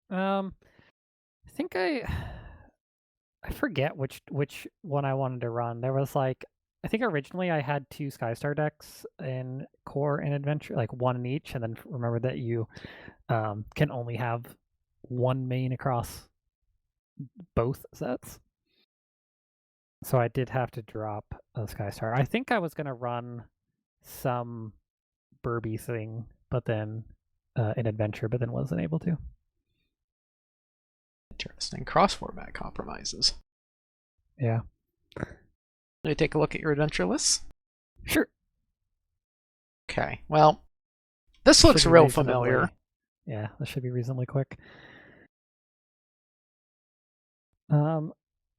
I think I forget which one I wanted to run. There was like I think originally I had 2 Skystar decks in core and adventure, like one in each, and then remember that you can only have one main across both sets. So I did have to drop a Skystar. I think I was gonna run some Burby thing, but then an adventure, but then wasn't able to. Interesting. Cross-format compromises. Yeah. Let me take a look at your adventure lists. Sure. Okay. Well, this looks Should be real reasonably- familiar. Yeah, this should be reasonably quick.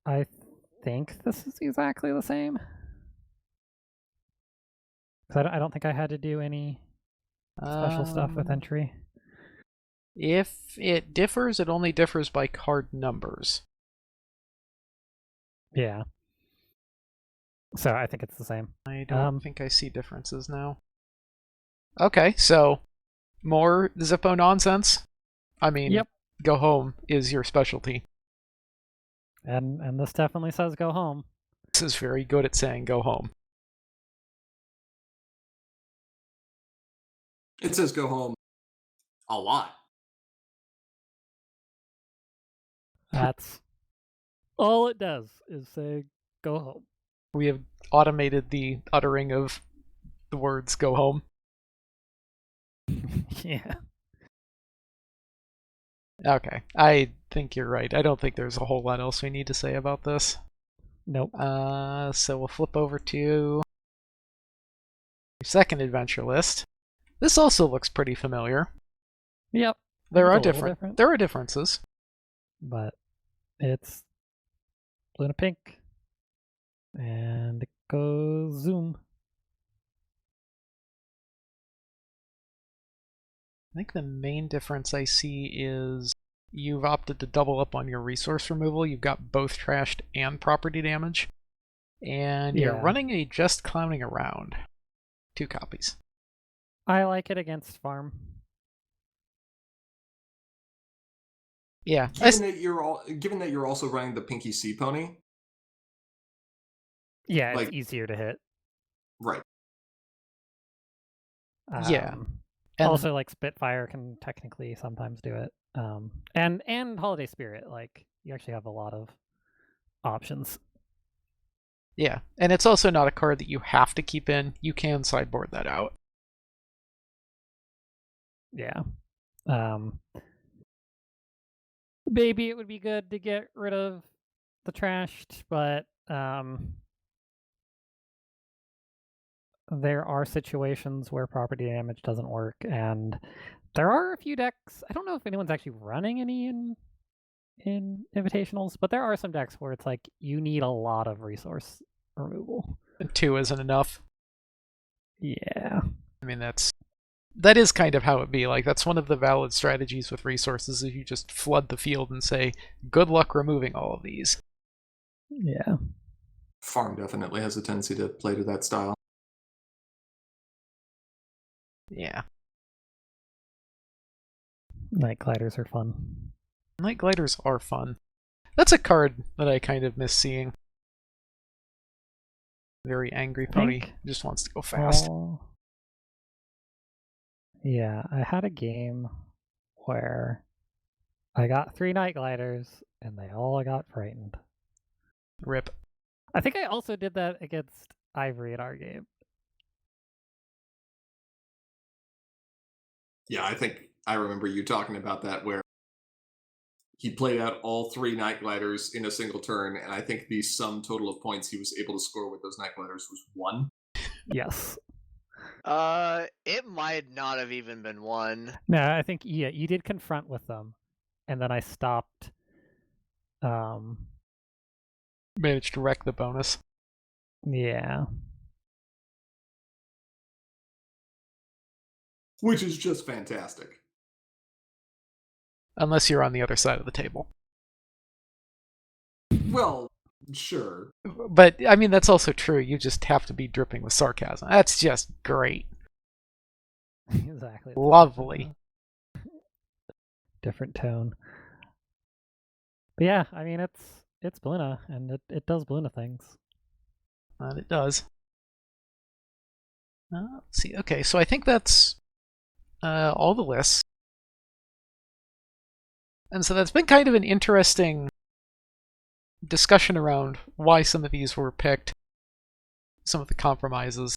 I think this is exactly the same. 'Cause I don't think I had to do any special stuff with entry. If it differs, it only differs by card numbers. Yeah. So I think it's the same. I don't think I see differences now. Okay, so more Zippo nonsense. I mean, Yep. go home is your specialty. And this definitely says go home. This is very good at saying go home. It says go home a lot. That's all it does is say go home. We have automated the uttering of the words go home. Yeah. Okay, I think you're right. I don't think there's a whole lot else we need to say about this. Nope. So we'll flip over to your second adventure list. This also looks pretty familiar. Yep. There It's are a little different. There are differences. But it's blue and pink. And it goes zoom. I think the main difference I see is you've opted to double up on your resource removal. You've got both trashed and property damage. And you're Yeah. running a just clowning around. 2 copies. I like it against farm. Yeah. Given that you're also running the Pinky Sea Pony, Yeah, it's Like- easier to hit. right? Yeah. And Also, like Spitfire can technically sometimes do it. And Holiday Spirit, like you actually have a lot of options. yeah. And it's also not a card that you have to keep in. You can sideboard that out. Yeah. maybe it would be good to get rid of the trashed, but there are situations where property damage doesn't work, and there are a few decks. I don't know if anyone's actually running any in invitationals, but there are some decks where it's like you need a lot of resource removal. And 2 isn't enough. Yeah. I mean, that is kind of how it be. Like, that's one of the valid strategies with resources, is you just flood the field and say, good luck removing all of these. Yeah. Farm definitely has a tendency to play to that style. Yeah. Night gliders are fun. Night gliders are fun. That's a card that I kind of miss seeing. Very angry pony. Just wants to go fast. Yeah, I had a game where I got 3 night gliders and they all got frightened. Rip. I think I also did that against Ivory in our game. Yeah, I think I remember you talking about that, where he played out all 3 night gliders in a single turn, and I think the sum total of points he was able to score with those night gliders was 1. Yes. It might not have even been 1. No, I think you did confront with them, and then I stopped. Managed to wreck the bonus. Yeah. Which is just fantastic. Unless you're on the other side of the table. Well, sure. But, I mean, that's also true. You just have to be dripping with sarcasm. That's just great. Exactly. Lovely. Different tone. But yeah, I mean, it's Bluna, and it does Bluna things. And it does. Let's see. Okay, so I think that's all the lists. And so that's been kind of an interesting discussion around why some of these were picked, some of the compromises.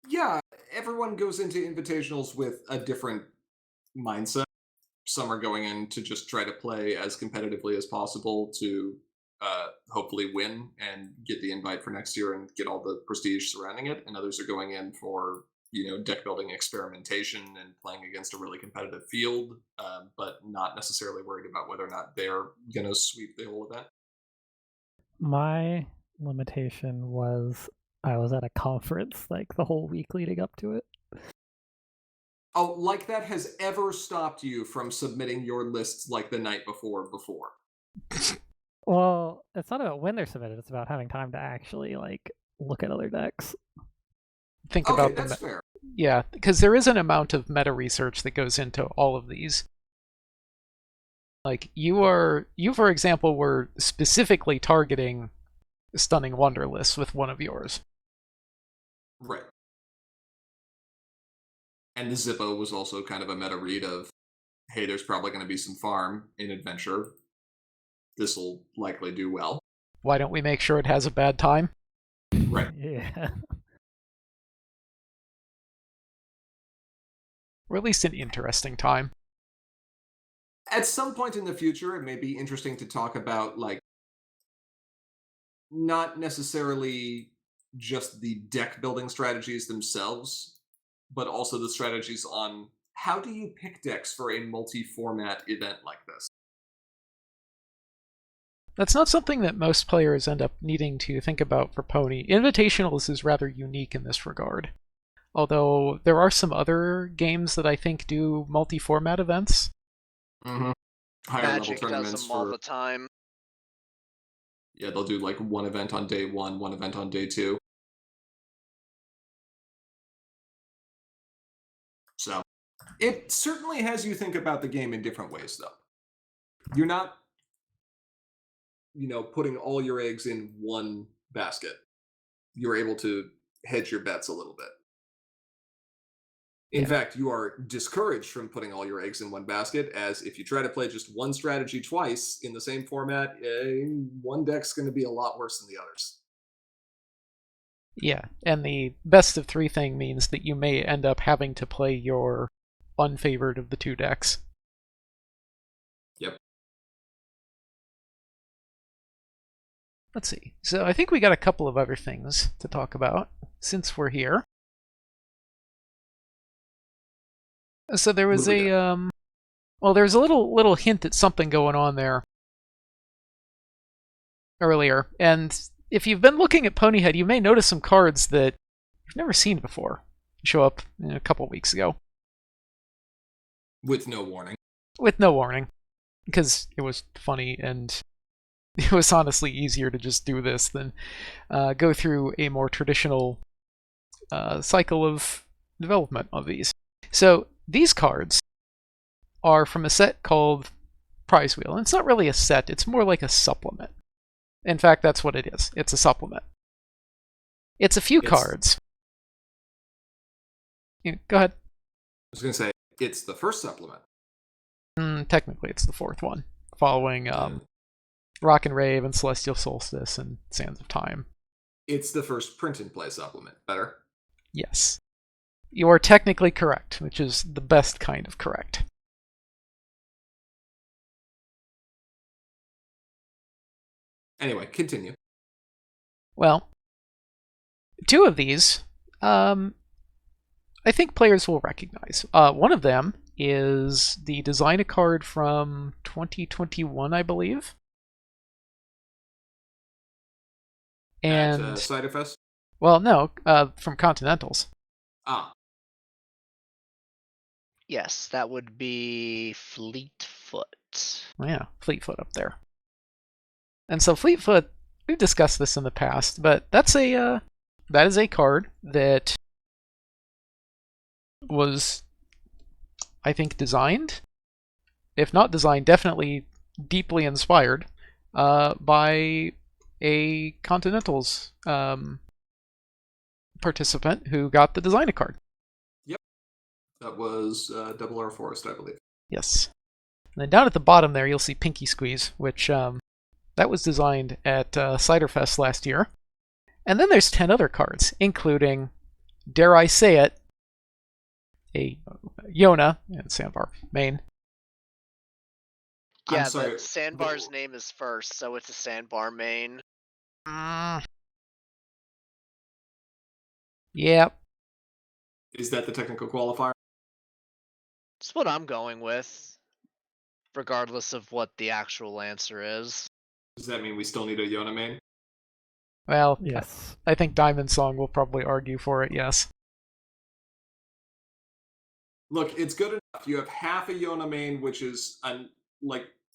Yeah, everyone goes into invitationals with a different mindset. Some are going in to just try to play as competitively as possible to hopefully win and get the invite for next year and get all the prestige surrounding it. And others are going in for, deck building experimentation and playing against a really competitive field, but not necessarily worried about whether or not they're going to sweep the whole event. My limitation was I was at a conference like the whole week leading up to it. Oh, like that has ever stopped you from submitting your lists like the night before? Well, it's not about when they're submitted, it's about having time to actually like look at other decks. Think Okay, about that's fair. Yeah, because there is an amount of meta research that goes into all of these. Like, you, for example, were specifically targeting Stunning Wonderless with one of yours. Right. And the Zippo was also kind of a meta read of, hey, there's probably going to be some farm in Adventure. This will likely do well. Why don't we make sure it has a bad time? Right. Yeah. Or at least an interesting time. At some point in the future, it may be interesting to talk about, like, not necessarily just the deck building strategies themselves, but also the strategies on how do you pick decks for a multi-format event like this. That's not something that most players end up needing to think about for Pony. Invitationals is rather unique in this regard. Although there are some other games that I think do multi-format events. Mm-hmm. Higher Magic level tournaments does them all the time. Yeah, they'll do like one event on day 1, one event on day 2. So it certainly has you think about the game in different ways, though. You're not, putting all your eggs in one basket. You're able to hedge your bets a little bit. In fact, you are discouraged from putting all your eggs in one basket, as if you try to play just one strategy twice in the same format, one deck's going to be a lot worse than the others. Yeah, and the best of 3 thing means that you may end up having to play your unfavored of the 2 decks. let's see. So I think we got a couple of other things to talk about since we're here. So there was What do we a well, there's a little hint at something going on there earlier, and if you've been looking at Ponyhead, you may notice some cards that you've never seen before show up a couple weeks ago. With no warning. With no warning, because it was funny, and it was honestly easier to just do this than go through a more traditional cycle of development of these. So these cards are from a set called Prize Wheel, and it's not really a set, it's more like a supplement. In fact, that's what it is. It's a supplement. It's a few cards. Go ahead. I was going to say, it's the first supplement. Technically, it's the fourth one, following Rock and Rave and Celestial Solstice and Sands of Time. It's the first print-and-play supplement. Better? Yes. You are technically correct, which is the best kind of correct. Anyway, continue. Well, two of these, I think players will recognize. One of them is the design a card from 2021, I believe. And At Ciderfest? well, no, from Continentals. Ah. Yes, that would be Fleetfoot. Yeah, Fleetfoot up there. And so Fleetfoot, we've discussed this in the past, but that is a card that was, I think, designed, if not designed, definitely deeply inspired by a Continentals participant who got the design a card. Yep. That was Double R Forest, I believe. Yes. And then down at the bottom there, you'll see Pinky Squeeze, which that was designed at Ciderfest last year. And then there's 10 other cards, including, dare I say it, a Yona and Sandbar main. Yeah, sorry, but Sandbar's name is first, so it's a Sandbar main. Yep. Is that the technical qualifier? It's what I'm going with, regardless of what the actual answer is. Does that mean we still need a Yona main? Well, Yes. I think Diamond Song will probably argue for it, yes. Look, it's good enough. You have half a Yona main, which is an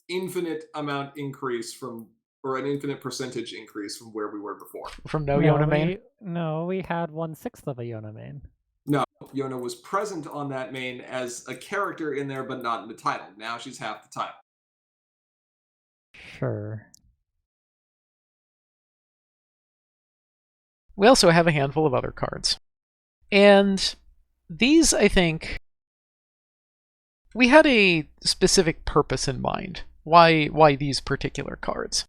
infinite amount increase from, or an infinite percentage increase from where we were before. From no Yona main? No, we had 1/6 of a Yona main. No, Yona was present on that main as a character in there, but not in the title. Now she's half the title. Sure. We also have a handful of other cards. And these, I think, we had a specific purpose in mind. Why these particular cards?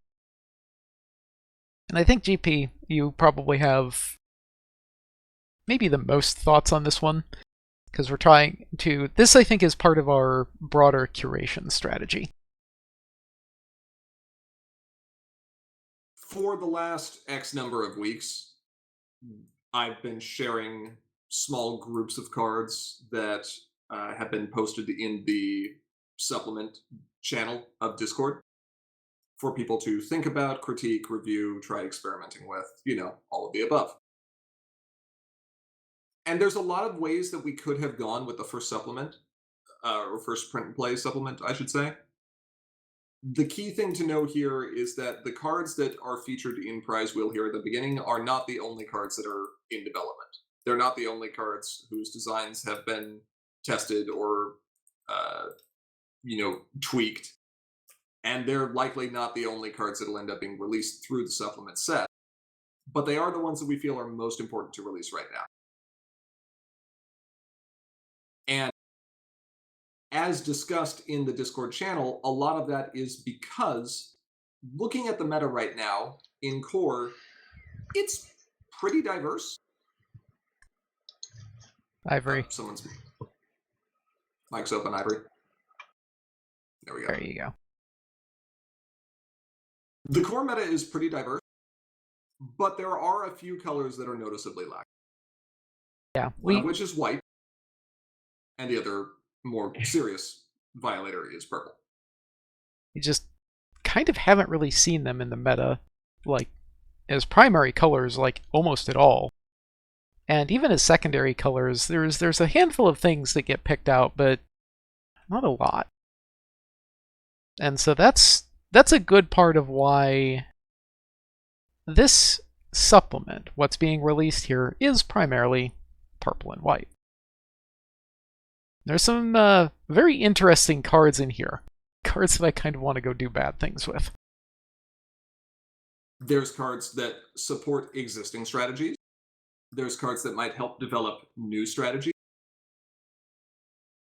And I think, GP, you probably have maybe the most thoughts on this one, because we're trying to... This, I think, is part of our broader curation strategy. For the last X number of weeks, I've been sharing small groups of cards that have been posted in the supplement channel of Discord for people to think about, critique, review, try experimenting with, all of the above. And there's a lot of ways that we could have gone with the first supplement, or first print and play supplement, I should say. The key thing to know here is that the cards that are featured in Prize Wheel here at the beginning are not the only cards that are in development. They're not the only cards whose designs have been tested or, tweaked. And they're likely not the only cards that will end up being released through the supplement set. But they are the ones that we feel are most important to release right now. And as discussed in the Discord channel, a lot of that is because looking at the meta right now in core, it's pretty diverse. Ivory. Someone's mic's open, Ivory. There we go. There you go. The core meta is pretty diverse. but there are a few colors that are noticeably lacking. Yeah, One of which is white, and the other more serious violator is purple. we just kind of haven't really seen them in the meta, like, as primary colors, like, almost at all. And even as secondary colors, there's a handful of things that get picked out, but not a lot. And so that's a good part of why this supplement, what's being released here, is primarily purple and white. There's some very interesting cards in here. Cards that I kind of want to go do bad things with. There's cards that support existing strategies. There's cards that might help develop new strategies.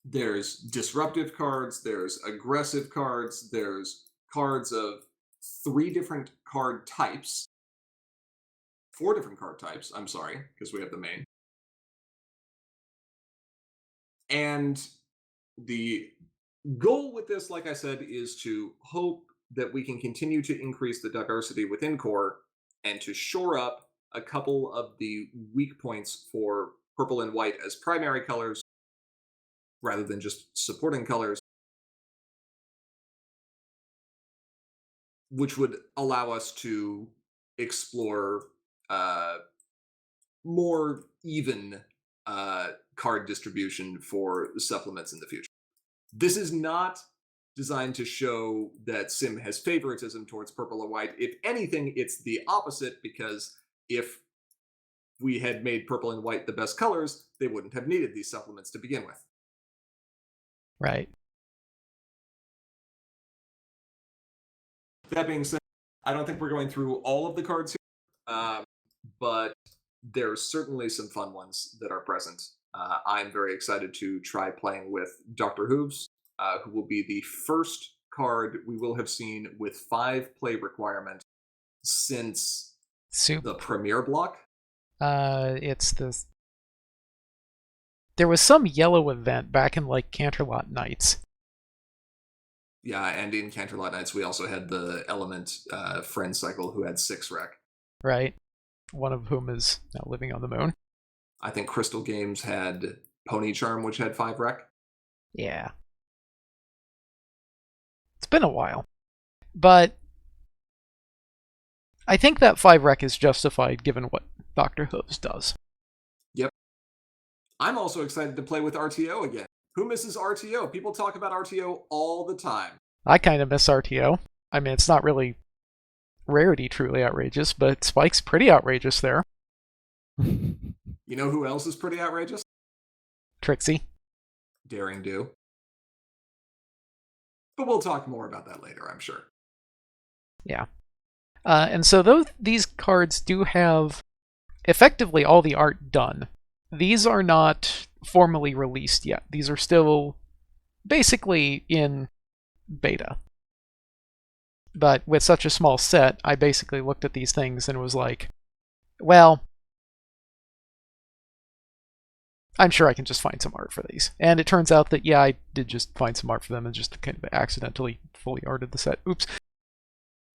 There's disruptive cards, there's aggressive cards, there's cards of 3 different card types. 4 different card types, I'm sorry, because we have the main. And the goal with this, like I said, is to hope that we can continue to increase the diversity within core and to shore up a couple of the weak points for purple and white as primary colors rather than just supporting colors, which would allow us to explore more even card distribution for supplements in the future. This is not designed to show that Sim has favoritism towards purple or white. If anything, it's the opposite, because if we had made purple and white the best colors, they wouldn't have needed these supplements to begin with. Right. That being said, I don't think we're going through all of the cards here, but there's certainly some fun ones that are present. I'm very excited to try playing with Dr. Hooves, who will be the first card we will have seen with 5 play requirement since the premiere block. It's this. There was some yellow event back in like Canterlot Nights. Yeah, and in Canterlot Nights we also had the Element friend cycle who had 6 rec. Right. One of whom is now living on the moon. I think Crystal Games had Pony Charm, which had 5 rec. Yeah. It's been a while. But I think that 5 rec is justified given what Dr. Hooves does. Yep. I'm also excited to play with RTO again. Who misses RTO? People talk about RTO all the time. I kind of miss RTO. I mean, it's not really rarity truly outrageous, but Spike's pretty outrageous there. You know who else is pretty outrageous? Trixie. Daring Do. But we'll talk more about that later, I'm sure. Yeah. And so though these cards do have effectively all the art done, these are not formally released yet. These are still basically in beta. But with such a small set, I basically looked at these things and was like, well, I'm sure I can just find some art for these. And it turns out that, yeah, I did just find some art for them and just kind of accidentally fully arted the set. Oops.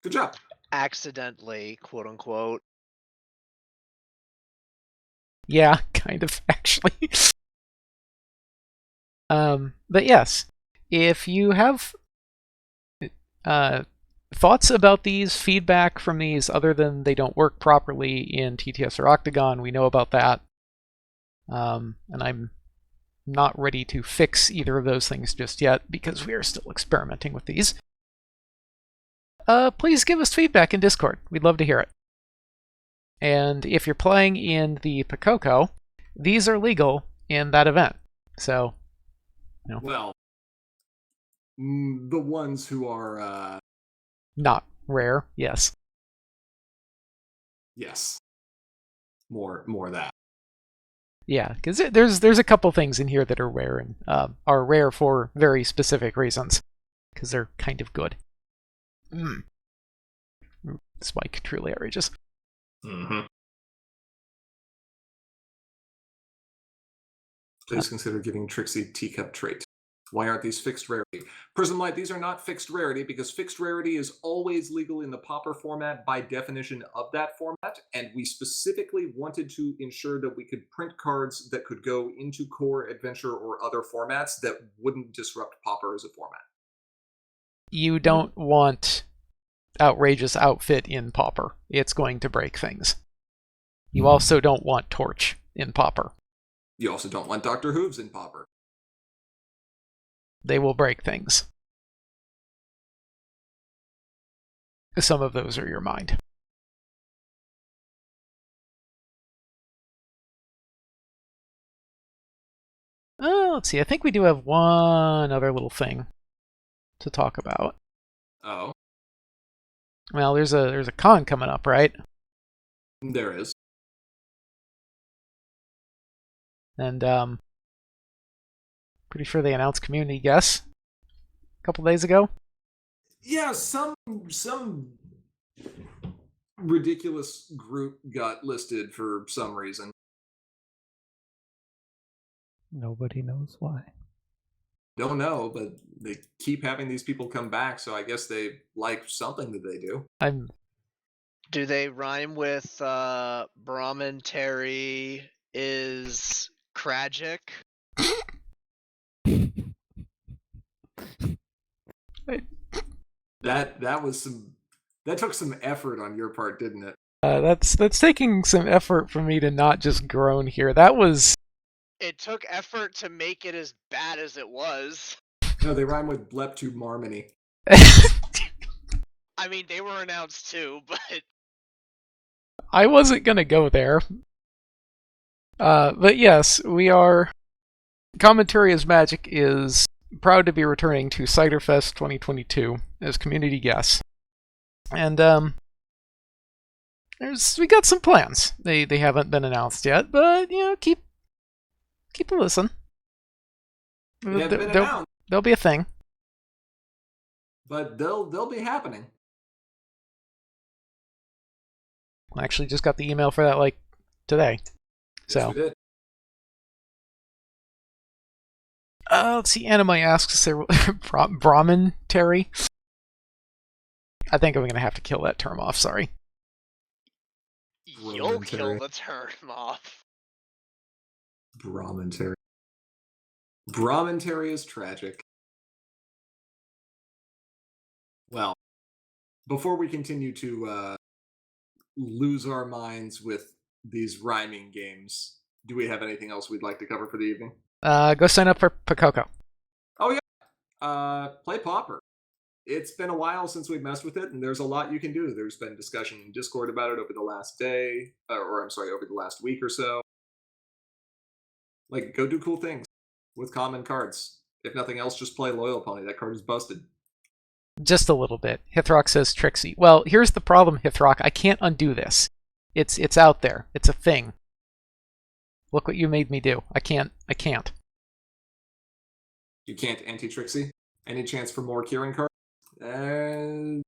Good job. Accidentally, quote unquote. Yeah, kind of, actually. But yes, if you have thoughts about these, feedback from these, other than they don't work properly in TTS or Octagon, we know about that. And I'm not ready to fix either of those things just yet because we are still experimenting with these. Please give us feedback in Discord. We'd love to hear it. And if you're playing in the Pakoko, these are legal in that event. So, you know. Well, the ones who are not rare, yes. Yes. More of that. Yeah, because there's a couple things in here that are rare and are rare for very specific reasons, because they're kind of good. Spike, truly outrageous. Mm-hmm. Please consider giving Trixie teacup trait. Why aren't these fixed rarity? Prismlight, these are not fixed rarity because fixed rarity is always legal in the Pauper format by definition of that format, and we specifically wanted to ensure that we could print cards that could go into Core, Adventure, or other formats that wouldn't disrupt Pauper as a format. You don't want Outrageous Outfit in Pauper. It's going to break things. You also don't want Torch in Pauper. You also don't want Dr. Hooves in Pauper. They will break things. Some of those are your mind. Let's see. I think we do have one other little thing to talk about. Oh, Well, there's a con coming up, right? there is. And pretty sure they announced community guests a couple days ago. Yeah, some ridiculous group got listed for some reason. Nobody knows why. Don't know, but they keep having these people come back, so I guess they like something that they do. Do they rhyme with Brahmin Terry is Kragic? That took some effort on your part, didn't it? That's taking some effort for me to not just groan here. That was. It took effort to make it as bad as it was. No, they rhyme with Bleptu Marmony. I mean, they were announced too, but I wasn't gonna go there. But yes, we are. Commentary as Magic is proud to be returning to Ciderfest 2022 as community guests, and we got some plans. They haven't been announced yet, but keep a listen. They haven't been announced, There'll be a thing. but they'll be happening. I actually just got the email for that like today. So. Yes, we did. Let's see. Anime asks if there Brahmin Terry. I think I'm gonna have to kill that term off. Sorry. you'll kill the term off. Brahmintary. Brahmintary is tragic. Well, before we continue to lose our minds with these rhyming games, do we have anything else we'd like to cover for the evening? Go sign up for Pakoko. Oh yeah, play Pauper. It's been a while since we've messed with it, and there's a lot you can do. There's been discussion in Discord about it over the last day, over the last week or so. Like, go do cool things with common cards. If nothing else, just play Loyal Pony. That card is busted. Just a little bit. Hithrock says Trixie. Well, here's the problem, Hithrock. I can't undo this. It's out there. It's a thing. Look what you made me do. I can't. You can't anti-Trixie? Any chance for more Kieran cards? I'm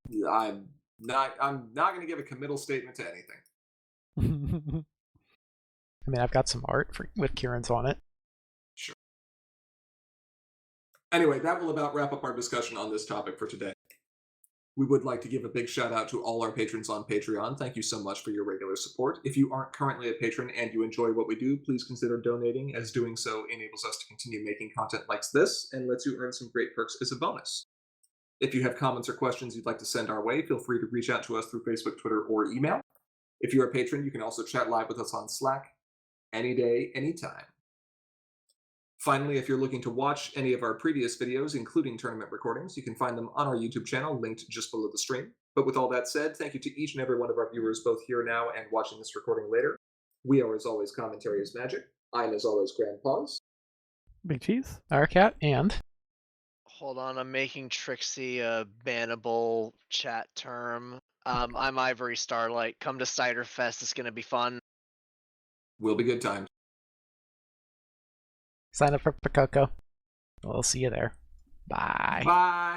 not going to give a committal statement to anything. I mean, I've got some art with Kieran's on it. Sure. Anyway, that will about wrap up our discussion on this topic for today. We would like to give a big shout out to all our patrons on Patreon. Thank you so much for your regular support. If you aren't currently a patron and you enjoy what we do, please consider donating, as doing so enables us to continue making content like this and lets you earn some great perks as a bonus. If you have comments or questions you'd like to send our way, feel free to reach out to us through Facebook, Twitter, or email. If you're a patron, you can also chat live with us on Slack, any day, anytime. Finally, if you're looking to watch any of our previous videos, including tournament recordings, you can find them on our YouTube channel, linked just below the stream. But with all that said, thank you to each and every one of our viewers, both here now and watching this recording later. We are, as always, Commentary is Magic. I'm, as always, Grandpaws. Big Cheese. Arcat and... Hold on, I'm making Trixie a bannable chat term. I'm Ivory Starlight. Come to Ciderfest. It's gonna be fun. Will be good times. Sign up for Pakoko. We'll see you there. Bye. Bye.